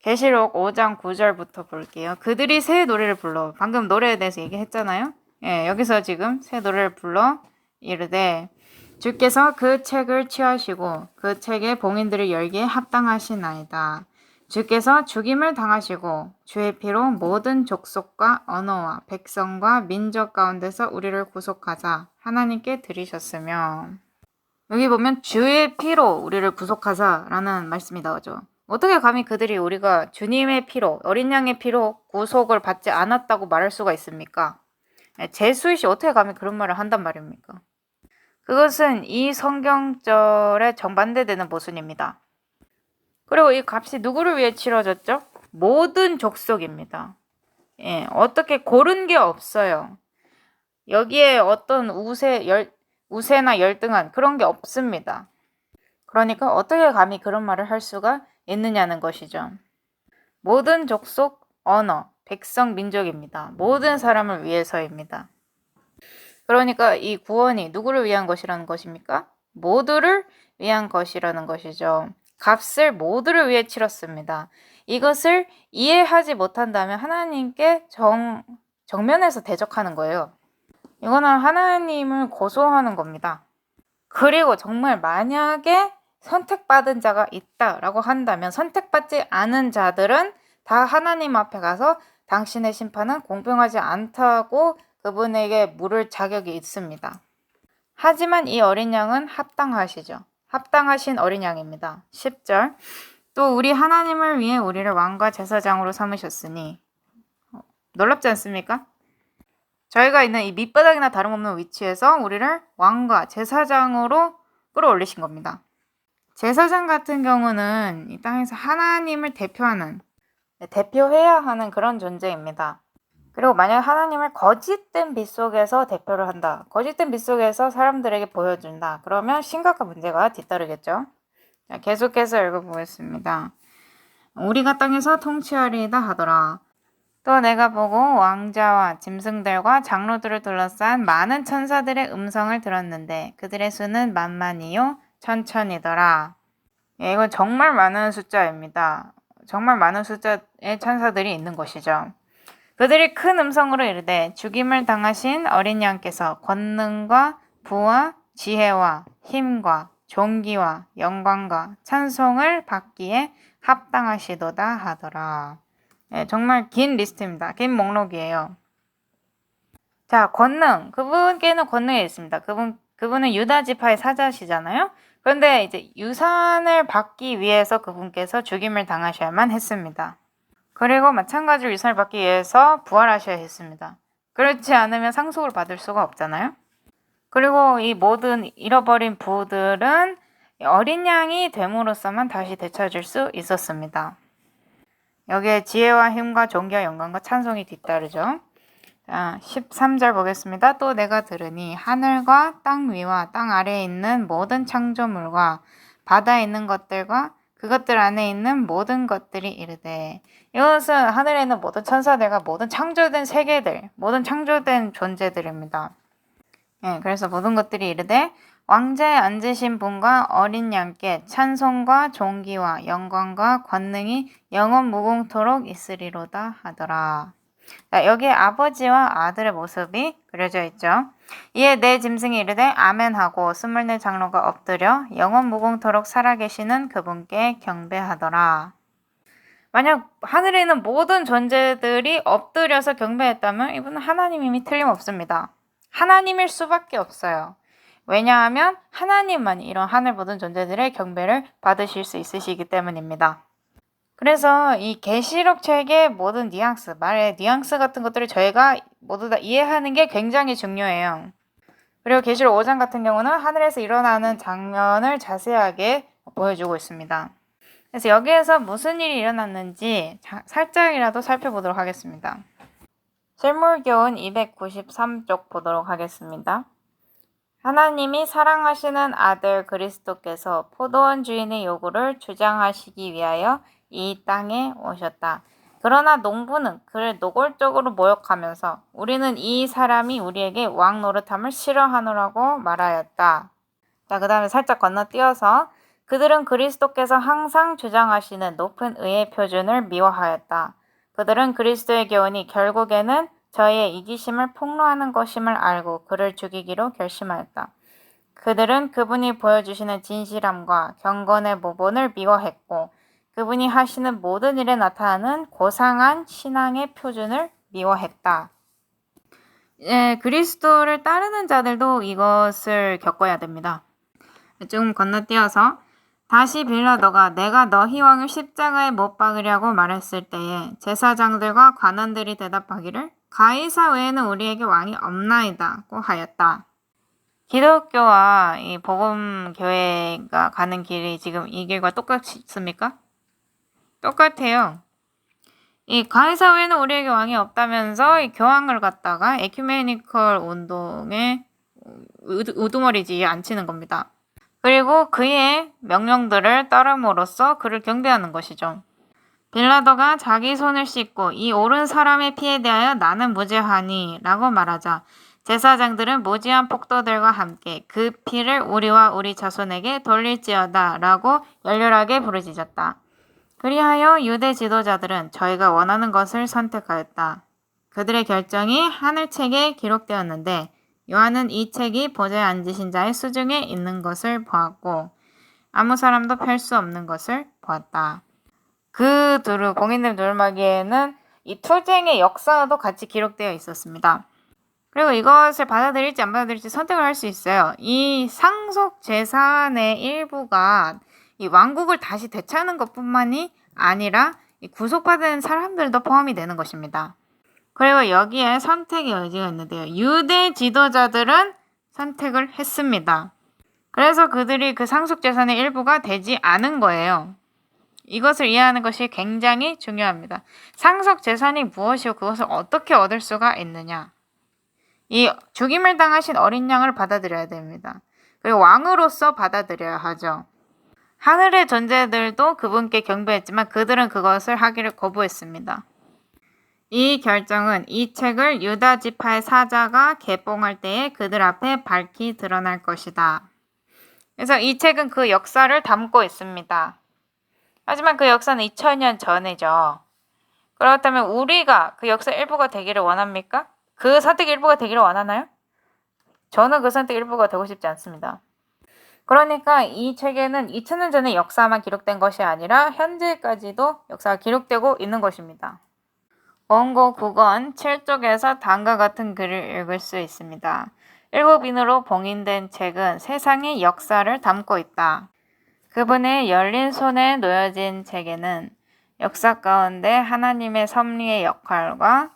[SPEAKER 1] 계시록 5장 9절부터 볼게요. 그들이 새 노래를 불러. 방금 노래에 대해서 얘기했잖아요. 여기서 지금 새 노래를 불러 이르되 주께서 그 책을 취하시고 그 책의 봉인들을 열기에 합당하시나이다. 주께서 죽임을 당하시고 주의 피로 모든 족속과 언어와 백성과 민족 가운데서 우리를 구속하자 하나님께 드리셨으며 여기 보면 주의 피로 우리를 구속하자라는 말씀이 나오죠. 어떻게 감히 그들이 우리가 주님의 피로 어린 양의 피로 구속을 받지 않았다고 말할 수가 있습니까? 제수이시 어떻게 감히 그런 말을 한단 말입니까? 그것은 이 성경절에 정반대되는 모순입니다. 그리고 이 값이 누구를 위해 치러졌죠? 모든 족속입니다. 어떻게 고른 게 없어요. 여기에 어떤 우세나 열등한 그런 게 없습니다. 그러니까 어떻게 감히 그런 말을 할 수가 있느냐는 것이죠. 모든 족속, 언어, 백성, 민족입니다. 모든 사람을 위해서입니다. 그러니까 이 구원이 누구를 위한 것이라는 것입니까? 모두를 위한 것이라는 것이죠. 값을 모두를 위해 치렀습니다. 이것을 이해하지 못한다면 하나님께 정면에서 대적하는 거예요. 이거는 하나님을 고소하는 겁니다. 그리고 정말 만약에 선택받은 자가 있다라고 한다면 선택받지 않은 자들은 다 하나님 앞에 가서 당신의 심판은 공평하지 않다고 그분에게 물을 자격이 있습니다. 하지만 이 어린 양은 합당하시죠. 합당하신 어린 양입니다. 10절 또 우리 하나님을 위해 우리를 왕과 제사장으로 삼으셨으니 놀랍지 않습니까? 저희가 있는 이 밑바닥이나 다름없는 위치에서 우리를 왕과 제사장으로 끌어올리신 겁니다. 제사장 같은 경우는 이 땅에서 하나님을 대표해야 하는 그런 존재입니다. 그리고 만약 하나님을 거짓된 빛 속에서 대표를 한다. 거짓된 빛 속에서 사람들에게 보여준다. 그러면 심각한 문제가 뒤따르겠죠. 자, 계속해서 읽어보겠습니다. 우리가 땅에서 통치하리이다 하더라. 또 내가 보고 왕자와 짐승들과 장로들을 둘러싼 많은 천사들의 음성을 들었는데 그들의 수는 만만이요 천천이더라. 이건 정말 많은 숫자입니다. 정말 많은 숫자의 천사들이 있는 것이죠. 그들이 큰 음성으로 이르되 죽임을 당하신 어린 양께서 권능과 부와 지혜와 힘과 존귀와 영광과 찬송을 받기에 합당하시도다 하더라. 정말 긴 리스트입니다. 긴 목록이에요. 자, 권능. 그분께는 권능이 있습니다. 그분은 유다 지파의 사자시잖아요. 그런데 이제 유산을 받기 위해서 그분께서 죽임을 당하셔야만 했습니다. 그리고 마찬가지로 유산을 받기 위해서 부활하셔야 했습니다. 그렇지 않으면 상속을 받을 수가 없잖아요. 그리고 이 모든 잃어버린 부들은 어린 양이 됨으로써만 다시 되찾을 수 있었습니다. 여기에 지혜와 힘과 존귀와 영광과 찬송이 뒤따르죠. 자, 13절 보겠습니다. 또 내가 들으니 하늘과 땅 위와 땅 아래에 있는 모든 창조물과 바다에 있는 것들과 그것들 안에 있는 모든 것들이 이르되, 이것은 하늘에 있는 모든 천사들과 모든 창조된 세계들, 모든 창조된 존재들입니다. 그래서 모든 것들이 이르되 왕좌에 앉으신 분과 어린 양께 찬송과 존귀와 영광과 권능이 영원 무궁토록 있으리로다 하더라. 자, 여기에 아버지와 아들의 모습이 그려져 있죠. 이에 네 짐승이 이르되 아멘하고 24 장로가 엎드려 영원 무궁토록 살아계시는 그분께 경배하더라. 만약 하늘에 있는 모든 존재들이 엎드려서 경배했다면 이분은 하나님임이 틀림없습니다. 하나님일 수밖에 없어요. 왜냐하면 하나님만이 이런 하늘 모든 존재들의 경배를 받으실 수 있으시기 때문입니다. 그래서 이 계시록 책의 모든 뉘앙스, 말의 뉘앙스 같은 것들을 저희가 모두 다 이해하는 게 굉장히 중요해요. 그리고 계시록 5장 같은 경우는 하늘에서 일어나는 장면을 자세하게 보여주고 있습니다. 그래서 여기에서 무슨 일이 일어났는지 살짝이라도 살펴보도록 하겠습니다. 실물교훈 293쪽 보도록 하겠습니다. 하나님이 사랑하시는 아들 그리스도께서 포도원 주인의 요구를 주장하시기 위하여 이 땅에 오셨다. 그러나 농부는 그를 노골적으로 모욕하면서 우리는 이 사람이 우리에게 왕 노릇함을 싫어하노라고 말하였다. 자, 그 다음에 살짝 건너뛰어서 그들은 그리스도께서 항상 주장하시는 높은 의의 표준을 미워하였다. 그들은 그리스도의 교훈이 결국에는 저희의 이기심을 폭로하는 것임을 알고 그를 죽이기로 결심하였다. 그들은 그분이 보여주시는 진실함과 경건의 모본을 미워했고 그분이 하시는 모든 일에 나타나는 고상한 신앙의 표준을 미워했다. 그리스도를 따르는 자들도 이것을 겪어야 됩니다. 좀 건너뛰어서 다시 빌라도가 내가 너희 왕을 십자가에 못 박으려고 말했을 때에 제사장들과 관원들이 대답하기를 가이사 외에는 우리에게 왕이 없나이다고 하였다. 기독교와 이 복음교회가 가는 길이 지금 이 길과 똑같습니까? 똑같아요. 이 가이사 외에는 우리에게 왕이 없다면서 이 교황을 갖다가 에큐메니컬 운동에 우두머리지 앉히는 겁니다. 그리고 그의 명령들을 따름으로써 그를 경배하는 것이죠. 빌라도가 자기 손을 씻고 이 옳은 사람의 피에 대하여 나는 무죄하니 라고 말하자 제사장들은 무지한 폭도들과 함께 그 피를 우리와 우리 자손에게 돌릴지어다 라고 열렬하게 부르짖었다. 그리하여 유대 지도자들은 저희가 원하는 것을 선택하였다. 그들의 결정이 하늘책에 기록되었는데 요한은 이 책이 보좌에 앉으신 자의 수중에 있는 것을 보았고 아무 사람도 펼 수 없는 것을 보았다. 그 공인된 두루마기에는 이 투쟁의 역사도 같이 기록되어 있었습니다. 그리고 이것을 받아들일지 안 받아들일지 선택을 할 수 있어요. 이 상속 재산의 일부가 이 왕국을 다시 되찾는 것뿐만이 아니라 이 구속받은 사람들도 포함이 되는 것입니다. 그리고 여기에 선택의 여지가 있는데요. 유대 지도자들은 선택을 했습니다. 그래서 그들이 그 상속 재산의 일부가 되지 않은 거예요. 이것을 이해하는 것이 굉장히 중요합니다. 상속 재산이 무엇이고 그것을 어떻게 얻을 수가 있느냐. 이 죽임을 당하신 어린 양을 받아들여야 됩니다. 그리고 왕으로서 받아들여야 하죠. 하늘의 존재들도 그분께 경배했지만 그들은 그것을 하기를 거부했습니다. 이 결정은 이 책을 유다 지파의 사자가 개봉할 때에 그들 앞에 밝히 드러날 것이다. 그래서 이 책은 그 역사를 담고 있습니다. 하지만 그 역사는 2000년 전이죠. 그렇다면 우리가 그 역사 일부가 되기를 원합니까? 그 선택 일부가 되기를 원하나요? 저는 그 선택 일부가 되고 싶지 않습니다. 그러니까 이 책에는 2000년 전의 역사만 기록된 것이 아니라 현재까지도 역사가 기록되고 있는 것입니다. 원고 9권 7쪽에서 다음과 같은 글을 읽을 수 있습니다. 일곱인으로 봉인된 책은 세상의 역사를 담고 있다. 그분의 열린 손에 놓여진 책에는 역사 가운데 하나님의 섭리의 역할과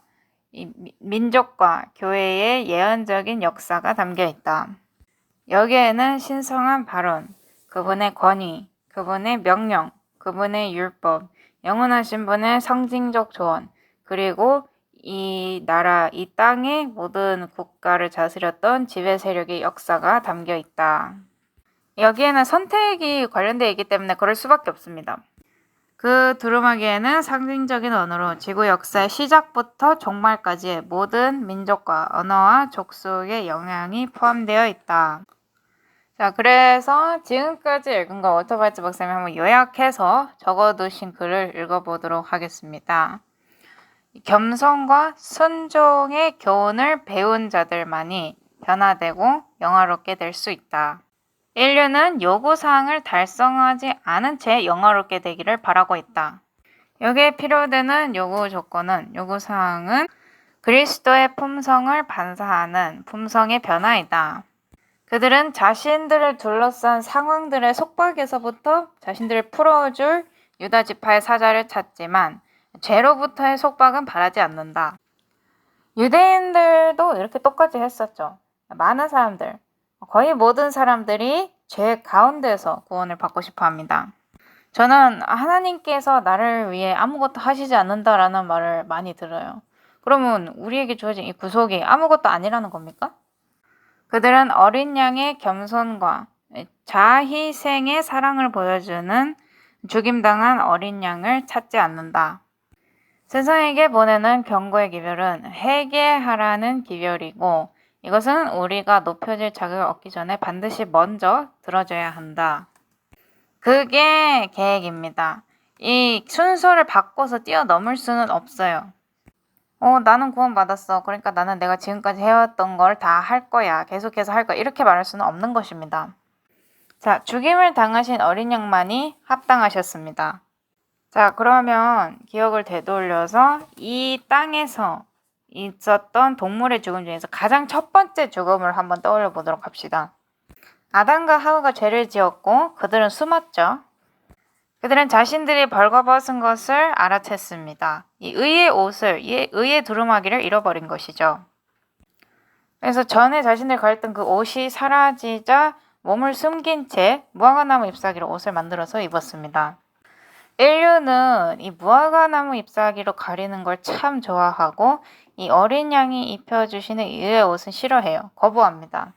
[SPEAKER 1] 민족과 교회의 예언적인 역사가 담겨 있다. 여기에는 신성한 발언, 그분의 권위, 그분의 명령, 그분의 율법, 영원하신 분의 상징적 조언, 그리고 이 나라, 이 땅의 모든 국가를 다스렸던 지배 세력의 역사가 담겨 있다. 여기에는 선택이 관련되어 있기 때문에 그럴 수밖에 없습니다. 그 두루마기에는 상징적인 언어로 지구 역사의 시작부터 종말까지의 모든 민족과 언어와 족속의 영향이 포함되어 있다. 자, 그래서 지금까지 읽은 거 워터바이트 박사님이 한번 요약해서 적어두신 글을 읽어보도록 하겠습니다. 겸손과 순종의 교훈을 배운 자들만이 변화되고 영화롭게 될 수 있다. 인류는 요구사항을 달성하지 않은 채 영화롭게 되기를 바라고 있다. 여기에 필요되는 요구사항은 그리스도의 품성을 반사하는 품성의 변화이다. 그들은 자신들을 둘러싼 상황들의 속박에서부터 자신들을 풀어줄 유다 지파의 사자를 찾지만 죄로부터의 속박은 바라지 않는다. 유대인들도 이렇게 똑같이 했었죠. 많은 사람들, 거의 모든 사람들이 죄 가운데서 구원을 받고 싶어 합니다. 저는 하나님께서 나를 위해 아무것도 하시지 않는다라는 말을 많이 들어요. 그러면 우리에게 주어진 이 구속이 아무것도 아니라는 겁니까? 그들은 어린 양의 겸손과 자희생의 사랑을 보여주는 죽임당한 어린 양을 찾지 않는다. 세상에게 보내는 경고의 기별은 회개하라는 기별이고 이것은 우리가 높여질 자격을 얻기 전에 반드시 먼저 들어줘야 한다. 그게 계획입니다. 이 순서를 바꿔서 뛰어넘을 수는 없어요. 나는 구원받았어. 그러니까 나는 내가 지금까지 해왔던 걸 다 할 거야. 계속해서 할 거야. 이렇게 말할 수는 없는 것입니다. 자, 죽임을 당하신 어린 양만이 합당하셨습니다. 자, 그러면 기억을 되돌려서 이 땅에서 있었던 동물의 죽음 중에서 가장 첫 번째 죽음을 한번 떠올려 보도록 합시다. 아담과 하와가 죄를 지었고 그들은 숨었죠. 그들은 자신들이 벌거벗은 것을 알아챘습니다. 이 의의 옷을, 의의 두루마기를 잃어버린 것이죠. 그래서 전에 자신들 가졌던 그 옷이 사라지자 몸을 숨긴 채 무화과나무 잎사귀로 옷을 만들어서 입었습니다. 인류는 이 무화과나무 잎사귀로 가리는 걸 참 좋아하고 이 어린 양이 입혀주시는 의의 옷은 싫어해요. 거부합니다.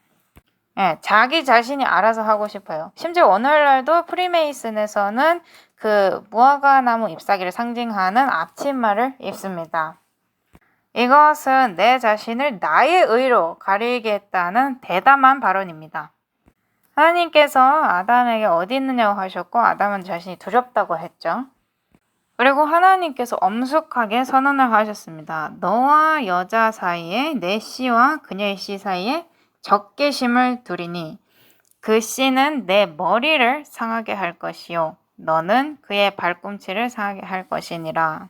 [SPEAKER 1] 자기 자신이 알아서 하고 싶어요. 심지어 오늘날도 프리메이슨에서는 그 무화과나무 잎사귀를 상징하는 앞치마를 입습니다. 이것은 내 자신을 나의 의로 가리겠다는 대담한 발언입니다. 하나님께서 아담에게 어디 있느냐고 하셨고 아담은 자신이 두렵다고 했죠. 그리고 하나님께서 엄숙하게 선언을 하셨습니다. 너와 여자 사이에 내 씨와 그녀의 씨 사이에 적개심을 두리니 그 씨는 내 머리를 상하게 할 것이요 너는 그의 발꿈치를 상하게 할 것이니라.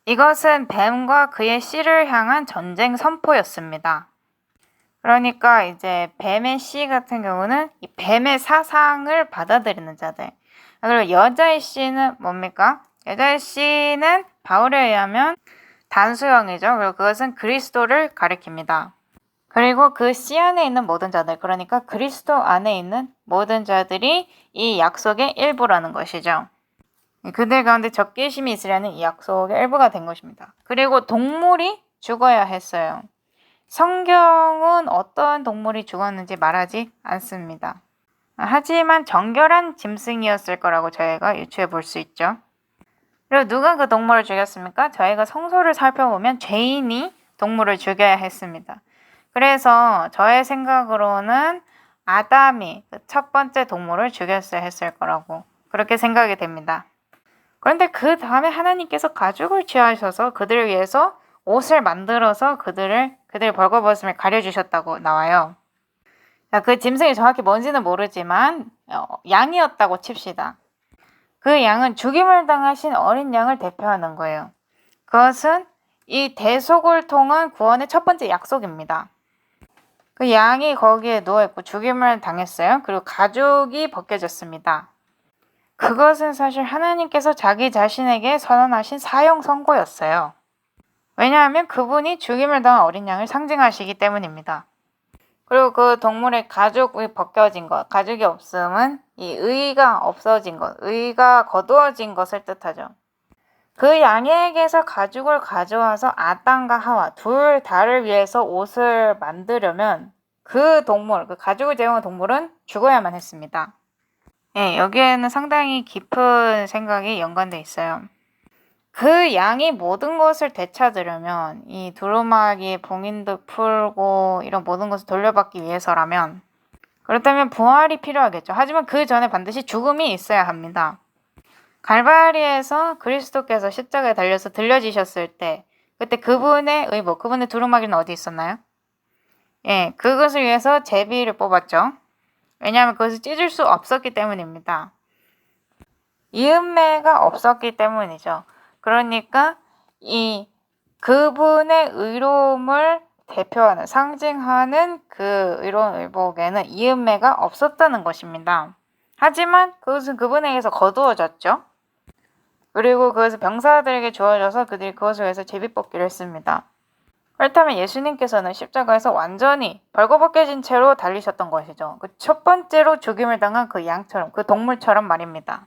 [SPEAKER 1] 이것은 뱀과 그의 씨를 향한 전쟁 선포였습니다. 그러니까 이제 뱀의 씨 같은 경우는 이 뱀의 사상을 받아들이는 자들. 그리고 여자의 씨는 뭡니까? 여자의 씨는 바울에 의하면 단수형이죠. 그리고 그것은 그리스도를 가리킵니다. 그리고 그 씨 안에 있는 모든 자들, 그러니까 그리스도 안에 있는 모든 자들이 이 약속의 일부라는 것이죠. 그들 가운데 적개심이 있으려는 이 약속의 일부가 된 것입니다. 그리고 동물이 죽어야 했어요. 성경은 어떤 동물이 죽었는지 말하지 않습니다. 하지만 정결한 짐승이었을 거라고 저희가 유추해 볼 수 있죠. 그리고 누가 그 동물을 죽였습니까? 저희가 성서를 살펴보면 죄인이 동물을 죽여야 했습니다. 그래서 저의 생각으로는 아담이 그 첫 번째 동물을 죽였어야 했을 거라고 그렇게 생각이 됩니다. 그런데 그 다음에 하나님께서 가죽을 취하셔서 그들을 위해서 옷을 만들어서 그들 벌거벗음을 가려주셨다고 나와요. 자, 그 짐승이 정확히 뭔지는 모르지만 양이었다고 칩시다. 그 양은 죽임을 당하신 어린 양을 대표하는 거예요. 그것은 이 대속을 통한 구원의 첫 번째 약속입니다. 그 양이 거기에 누워있고 죽임을 당했어요. 그리고 가죽이 벗겨졌습니다. 그것은 사실 하나님께서 자기 자신에게 선언하신 사형 선고였어요. 왜냐하면 그분이 죽임을 당한 어린 양을 상징하시기 때문입니다. 그리고 그 동물의 가죽이 벗겨진 것, 가죽이 없음은 이 의가 없어진 것, 의가 거두어진 것을 뜻하죠. 그 양에게서 가죽을 가져와서 아담과 하와 둘 다를 위해서 옷을 만들려면 그 동물, 그 가죽을 제공한 동물은 죽어야만 했습니다. 예, 여기에는 상당히 깊은 생각이 연관돼 있어요. 그 양이 모든 것을 되찾으려면 이 두루마기의 봉인도 풀고 이런 모든 것을 돌려받기 위해서라면 그렇다면 부활이 필요하겠죠. 하지만 그 전에 반드시 죽음이 있어야 합니다. 갈바리에서 그리스도께서 십자가에 달려서 들려지셨을 때 그때 그분의 의복, 그분의 두루마기는 어디 있었나요? 예, 그것을 위해서 제비를 뽑았죠. 왜냐하면 그것을 찢을 수 없었기 때문입니다. 이음매가 없었기 때문이죠. 그러니까 이 그분의 의로움을 대표하는, 상징하는 그 의로운 의복에는 이음매가 없었다는 것입니다. 하지만 그것은 그분에게서 거두어졌죠. 그리고 그것을 병사들에게 주어져서 그들이 그것을 위해서 제비뽑기를 했습니다. 그렇다면 예수님께서는 십자가에서 완전히 벌거벗겨진 채로 달리셨던 것이죠. 그 첫 번째로 죽임을 당한 그 양처럼, 그 동물처럼 말입니다.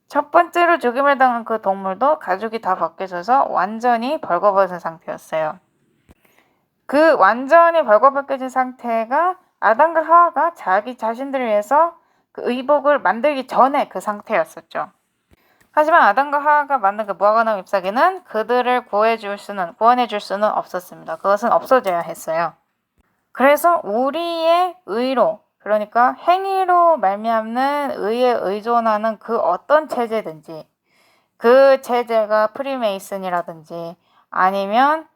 [SPEAKER 1] 첫 번째로 죽임을 당한 그 동물도 가죽이 다 벗겨져서 완전히 벌거벗은 상태였어요. 그 완전히 벌거벗겨진 상태가 아담과 하와가 자기 자신들을 위해서 그 의복을 만들기 전에 그 상태였었죠. 하지만 아담과 하와가 만든 그 무화과나무 잎사귀는 그들을 구원해줄 수는 없었습니다. 그것은 없어져야 했어요. 그래서 우리의 의로, 그러니까 행위로 말미암는 의에 의존하는 그 어떤 체제든지, 그 체제가 프리메이슨이라든지 아니면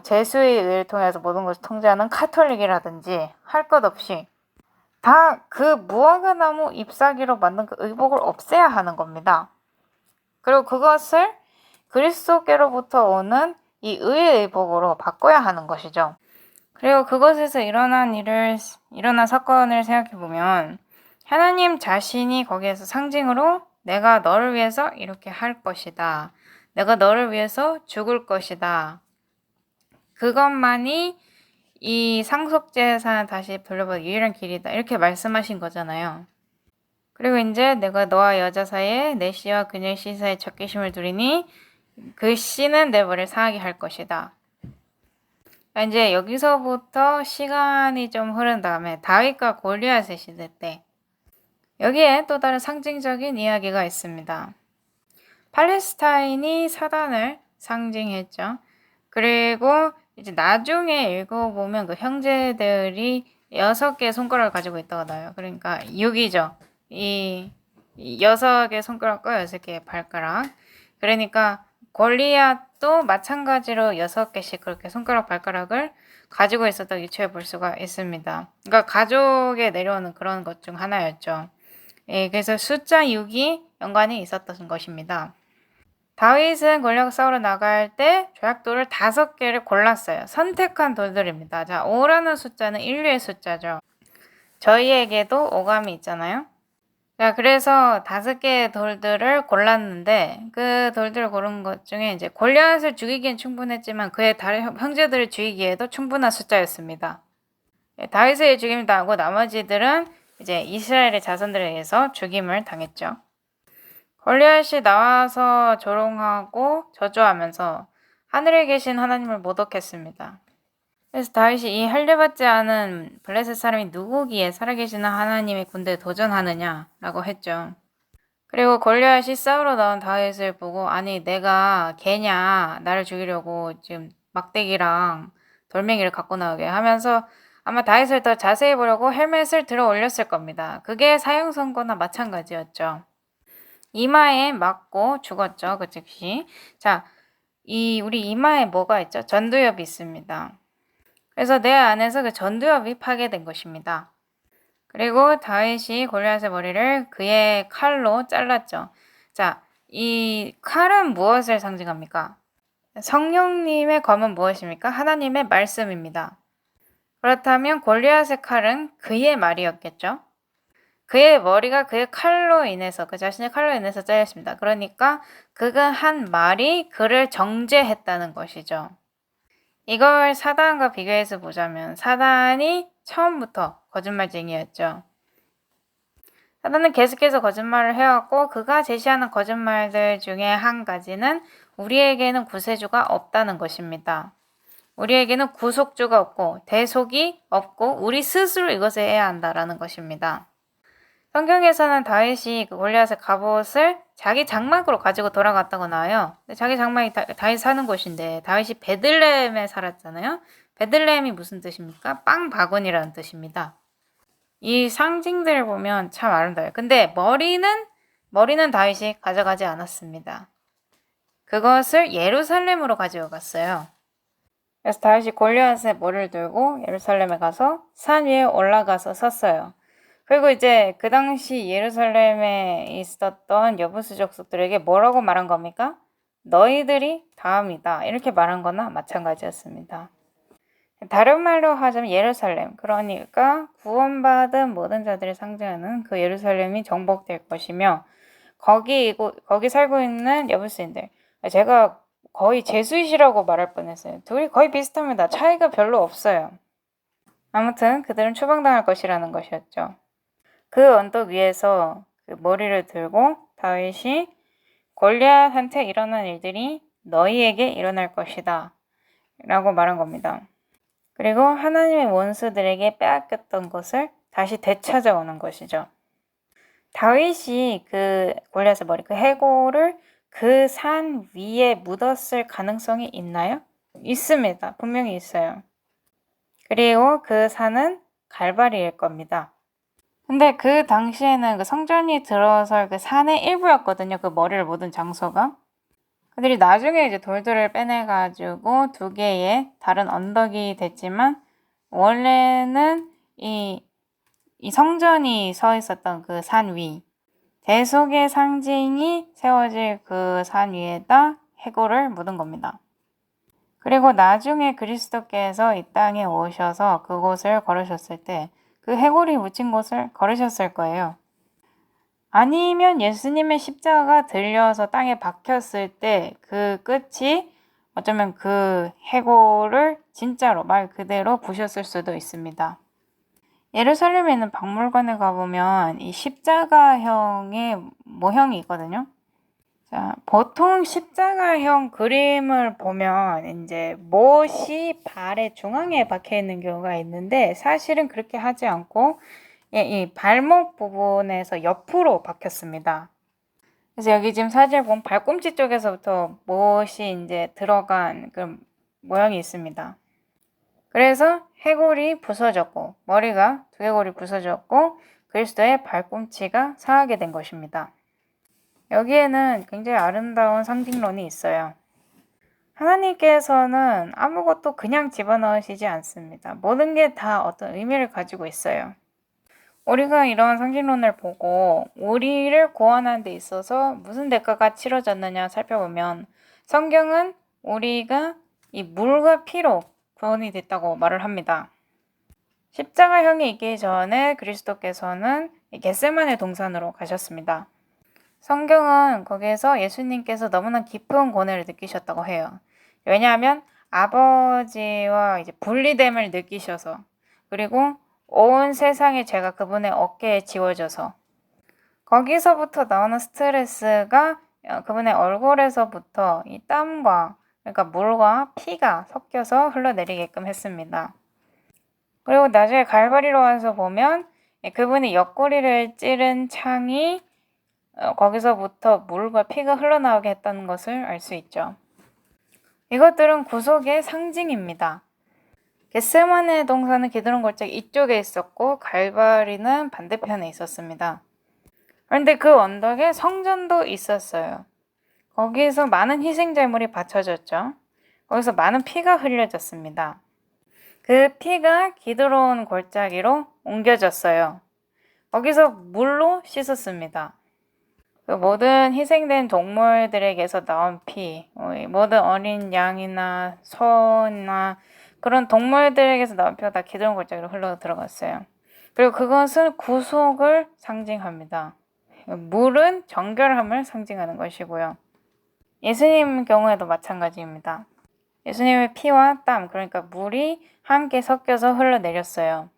[SPEAKER 1] 제수의 의를 통해서 모든 것을 통제하는 카톨릭이라든지 할 것 없이 다 그 무화과나무 잎사귀로 만든 그 의복을 없애야 하는 겁니다. 그리고 그것을 그리스도께로부터 오는 이 의의 의복으로 바꿔야 하는 것이죠. 그리고 그것에서 일어난 사건을 생각해보면 하나님 자신이 거기에서 상징으로 내가 너를 위해서 이렇게 할 것이다. 내가 너를 위해서 죽을 것이다. 그것만이 이 상속재산 다시 돌려받을 유일한 길이다. 이렇게 말씀하신 거잖아요. 그리고 이제 내가 너와 여자 사이에 내 씨와 그녀의 씨 사이에 적개심을 두리니 그 씨는 내 머리를 상하게 할 것이다. 이제 여기서부터 시간이 좀 흐른 다음에 다윗과 골리앗의 시대 때 여기에 또 다른 상징적인 이야기가 있습니다. 팔레스타인이 사단을 상징했죠. 그리고 이제 나중에 읽어보면 그 형제들이 6개의 손가락을 가지고 있다고 나와요. 그러니까 6이죠. 이 6개의 손가락과 6개의 발가락. 그러니까 골리앗도 마찬가지로 6개씩 그렇게 손가락 발가락을 가지고 있었다고 유추해 볼 수가 있습니다. 그러니까 가족에 내려오는 그런 것 중 하나였죠. 예, 그래서 숫자 6이 연관이 있었던 것입니다. 다윗은 골리앗과 싸우러 나갈 때 조약돌을 5개를 골랐어요. 선택한 돌들입니다. 자, 5라는 숫자는 인류의 숫자죠. 저희에게도 오감이 있잖아요. 자, 그래서 5개의 돌들을 골랐는데 그 돌들을 고른 것 중에 이제 골리앗을 죽이기엔 충분했지만 그의 다른 형제들을 죽이기에도 충분한 숫자였습니다. 다윗의 죽임을 당하고 나머지들은 이제 이스라엘의 자손들에 의해서 죽임을 당했죠. 골리앗이 나와서 조롱하고 저주하면서 하늘에 계신 하나님을 모독했습니다. 그래서 다윗이 이 할례받지 않은 블레셋 사람이 누구기에 살아계시는 하나님의 군대에 도전하느냐라고 했죠. 그리고 골리앗이 싸우러 나온 다윗을 보고 아니 내가 걔냐 나를 죽이려고 지금 막대기랑 돌멩이를 갖고 나오게 하면서 아마 다윗을 더 자세히 보려고 헬멧을 들어 올렸을 겁니다. 그게 사형 선고나 마찬가지였죠. 이마에 맞고 죽었죠. 그 즉시. 자, 우리 이마에 뭐가 있죠? 전두엽이 있습니다. 그래서 내 안에서 그 전두엽이 파괴된 것입니다. 그리고 다윗이 골리앗의 머리를 그의 칼로 잘랐죠. 자, 이 칼은 무엇을 상징합니까? 성령님의 검은 무엇입니까? 하나님의 말씀입니다. 그렇다면 골리앗의 칼은 그의 말이었겠죠? 그의 머리가 그의 칼로 인해서, 그 자신의 칼로 인해서 잘렸습니다. 그러니까 그가 한 말이 그를 정죄했다는 것이죠. 이걸 사단과 비교해서 보자면 사단이 처음부터 거짓말쟁이였죠. 사단은 계속해서 거짓말을 해왔고 그가 제시하는 거짓말들 중에 한 가지는 우리에게는 구세주가 없다는 것입니다. 우리에게는 구속주가 없고 대속이 없고 우리 스스로 이것을 해야 한다라는 것입니다. 성경에서는 다윗이 그 골리앗의 갑옷을 자기 장막으로 가지고 돌아갔다고 나와요. 근데 자기 장막이 다윗 사는 곳인데 다윗이 베들레헴에 살았잖아요. 베들레헴이 무슨 뜻입니까? 빵 바구니라는 뜻입니다. 이 상징들을 보면 참 아름다워요. 근데 머리는 다윗이 가져가지 않았습니다. 그것을 예루살렘으로 가지고 갔어요. 그래서 다윗이 골리앗의 머리를 들고 예루살렘에 가서 산 위에 올라가서 섰어요. 그리고 이제 그 당시 예루살렘에 있었던 여부수 족속들에게 뭐라고 말한 겁니까? 너희들이 다음이다. 이렇게 말한 거나 마찬가지였습니다. 다른 말로 하자면 예루살렘, 그러니까 구원받은 모든 자들을 상징하는 그 예루살렘이 정복될 것이며 거기 살고 있는 여부수인들, 제가 거의 제수이시라고 말할 뻔했어요. 둘이 거의 비슷합니다. 차이가 별로 없어요. 아무튼 그들은 추방당할 것이라는 것이었죠. 그 언덕 위에서 그 머리를 들고 다윗이 골리앗한테 일어난 일들이 너희에게 일어날 것이다 라고 말한 겁니다. 그리고 하나님의 원수들에게 빼앗겼던 것을 다시 되찾아오는 것이죠. 다윗이 그 골리앗의 머리, 그 해골을 그 산 위에 묻었을 가능성이 있나요? 있습니다. 분명히 있어요. 그리고 그 산은 갈바리일 겁니다. 근데 그 당시에는 그 성전이 들어설 그 산의 일부였거든요. 그 머리를 묻은 장소가. 그들이 나중에 이제 돌들을 빼내가지고 두 개의 다른 언덕이 됐지만 원래는 이 성전이 서 있었던 그 산 위, 대속의 상징이 세워질 그 산 위에다 해골을 묻은 겁니다. 그리고 나중에 그리스도께서 이 땅에 오셔서 그곳을 걸으셨을 때 그 해골이 묻힌 곳을 걸으셨을 거예요. 아니면 예수님의 십자가가 들려서 땅에 박혔을 때 그 끝이 어쩌면 그 해골을 진짜로 말 그대로 부셨을 수도 있습니다. 예루살렘에 있는 박물관에 가보면 이 십자가형의 모형이 있거든요. 자, 보통 십자가형 그림을 보면 이제 못이 발의 중앙에 박혀 있는 경우가 있는데 사실은 그렇게 하지 않고 이 발목 부분에서 옆으로 박혔습니다. 그래서 여기 지금 사진을 보면 발꿈치 쪽에서부터 못이 이제 들어간 그런 모양이 있습니다. 그래서 해골이 부서졌고 머리가 두개골이 부서졌고 그리스도의 발꿈치가 상하게 된 것입니다. 여기에는 굉장히 아름다운 상징론이 있어요. 하나님께서는 아무것도 그냥 집어넣으시지 않습니다. 모든 게 다 어떤 의미를 가지고 있어요. 우리가 이런 상징론을 보고 우리를 구원하는 데 있어서 무슨 대가가 치러졌느냐 살펴보면 성경은 우리가 이 물과 피로 구원이 됐다고 말을 합니다. 십자가형이 있기 전에 그리스도께서는 겟세마네 동산으로 가셨습니다. 성경은 거기에서 예수님께서 너무나 깊은 고뇌를 느끼셨다고 해요. 왜냐하면 아버지와 이제 분리됨을 느끼셔서, 그리고 온 세상의 죄가 그분의 어깨에 지워져서, 거기서부터 나오는 스트레스가 그분의 얼굴에서부터 이 땀과, 그러니까 물과 피가 섞여서 흘러내리게끔 했습니다. 그리고 나중에 갈바리로 와서 보면 그분이 옆구리를 찌른 창이 거기서부터 물과 피가 흘러나오게 했다는 것을 알 수 있죠. 이것들은 구속의 상징입니다. 겟세마네 동산은 기드론 골짜기 이쪽에 있었고 갈바리는 반대편에 있었습니다. 그런데 그 언덕에 성전도 있었어요. 거기에서 많은 희생제물이 바쳐졌죠. 거기서 많은 피가 흘려졌습니다. 그 피가 기드론 골짜기로 옮겨졌어요. 거기서 물로 씻었습니다. 그 모든 희생된 동물들에게서 나온 피, 모든 어린 양이나 소나 그런 동물들에게서 나온 피가 다 기드론 골짜기로 흘러 들어갔어요. 그리고 그것은 구속을 상징합니다. 물은 정결함을 상징하는 것이고요. 예수님 경우에도 마찬가지입니다. 예수님의 피와 땀, 그러니까 물이 함께 섞여서 흘러내렸어요.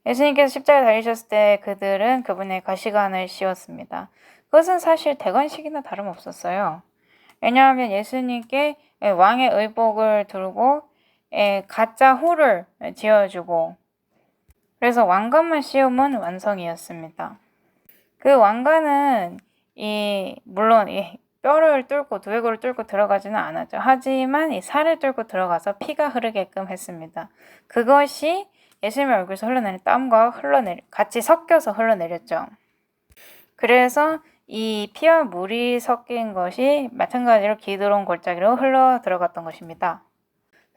[SPEAKER 1] 예수님께서 십자가에 달리셨을 때 그들은 그분의 가시관을 씌웠습니다. 그것은 사실 대관식이나 다름없었어요. 왜냐하면 예수님께 왕의 의복을 두르고 가짜 호를 지어주고 그래서 왕관만 씌우면 완성이었습니다. 그 왕관은 물론 뼈를 뚫고 두개골을 뚫고 들어가지는 않았죠. 하지만 이 살을 뚫고 들어가서 피가 흐르게끔 했습니다. 그것이 예수님의 얼굴에서 흘러내린 땀과 같이 섞여서 흘러내렸죠. 그래서 이 피와 물이 섞인 것이 마찬가지로 기드론 골짜기로 흘러 들어갔던 것입니다.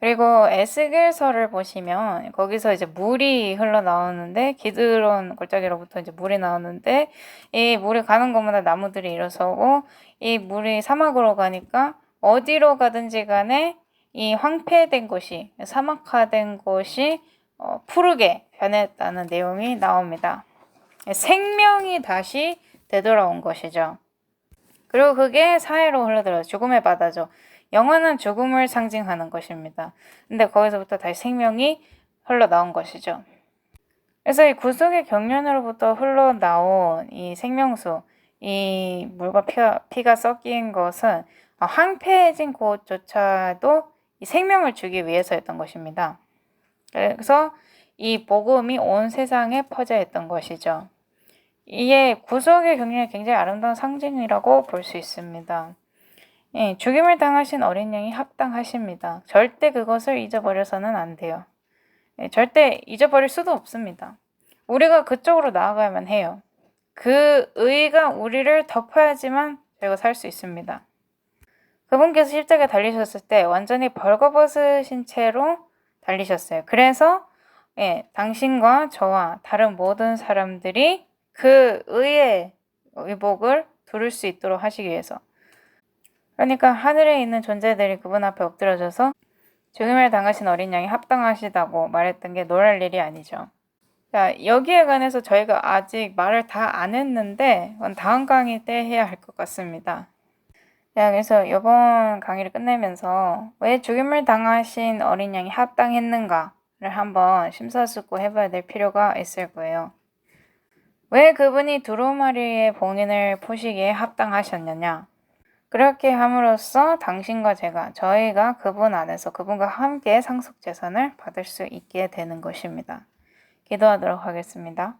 [SPEAKER 1] 그리고 에스겔서를 보시면 거기서 이제 물이 흘러나오는데 기드론 골짜기로부터 이제 물이 나오는데 이 물이 가는 곳마다 나무들이 일어서고 이 물이 사막으로 가니까 어디로 가든지 간에 이 황폐된 곳이 사막화된 곳이 푸르게 변했다는 내용이 나옵니다. 생명이 다시 되돌아온 것이죠. 그리고 그게 사해로 흘러들어요. 죽음의 바다죠. 영원한 죽음을 상징하는 것입니다. 근데 거기서부터 다시 생명이 흘러나온 것이죠. 그래서 이 구속의 경륜으로부터 흘러나온 이 생명수, 이 물과 피가 섞인 것은 황폐해진 곳조차도 이 생명을 주기 위해서였던 것입니다. 그래서 이 복음이 온 세상에 퍼져 있던 것이죠. 이게 구속의 경륜의 굉장히 아름다운 상징이라고 볼 수 있습니다. 죽임을 당하신 어린 양이 합당하십니다. 절대 그것을 잊어버려서는 안 돼요. 절대 잊어버릴 수도 없습니다. 우리가 그쪽으로 나아가야만 해요. 그 의가 우리를 덮어야지만 저희가 살 수 있습니다. 그분께서 십자가에 달리셨을 때 완전히 벌거벗으신 채로 달리셨어요. 그래서 당신과 저와 다른 모든 사람들이 그 의의 의복을 두를 수 있도록 하시기 위해서 그러니까 하늘에 있는 존재들이 그분 앞에 엎드려져서 죽임을 당하신 어린 양이 합당하시다고 말했던 게 놀랄 일이 아니죠. 자, 여기에 관해서 저희가 아직 말을 다 안 했는데 다음 강의 때 해야 할 것 같습니다. 자, 그래서 이번 강의를 끝내면서 왜 죽임을 당하신 어린 양이 합당했는가를 한번 심사숙고 해봐야 될 필요가 있을 거예요. 왜 그분이 두루마리의 봉인을 푸시기에 합당하셨느냐? 그렇게 함으로써 당신과 저희가 그분 안에서 그분과 함께 상속재산을 받을 수 있게 되는 것입니다. 기도하도록 하겠습니다.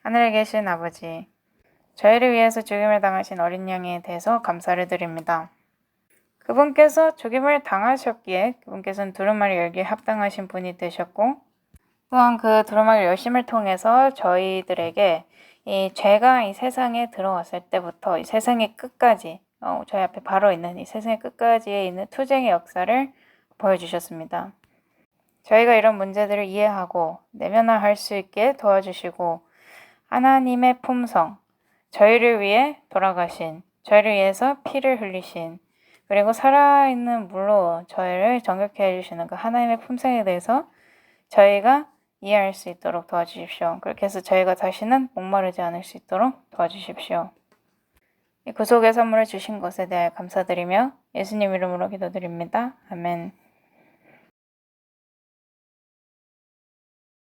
[SPEAKER 1] 하늘에 계신 아버지, 저희를 위해서 죽임을 당하신 어린 양에 대해서 감사를 드립니다. 그분께서 죽임을 당하셨기에 그분께서는 두루마리 열기에 합당하신 분이 되셨고 또한 그 두루마리 열심을 통해서 저희들에게 이 죄가 이 세상에 들어왔을 때부터 이 세상의 끝까지 저희 앞에 바로 있는 이 세상의 끝까지에 있는 투쟁의 역사를 보여주셨습니다. 저희가 이런 문제들을 이해하고 내면화할 수 있게 도와주시고 하나님의 품성, 저희를 위해 돌아가신, 저희를 위해서 피를 흘리신 그리고 살아있는 물로 저희를 정결케 해주시는 그 하나님의 품성에 대해서 저희가 이해할 수 있도록 도와주십시오. 그렇게 해서 저희가 다시는 목마르지 않을 수 있도록 도와주십시오. 이 구속의 선물을 주신 것에 대해 감사드리며 예수님 이름으로 기도드립니다. 아멘.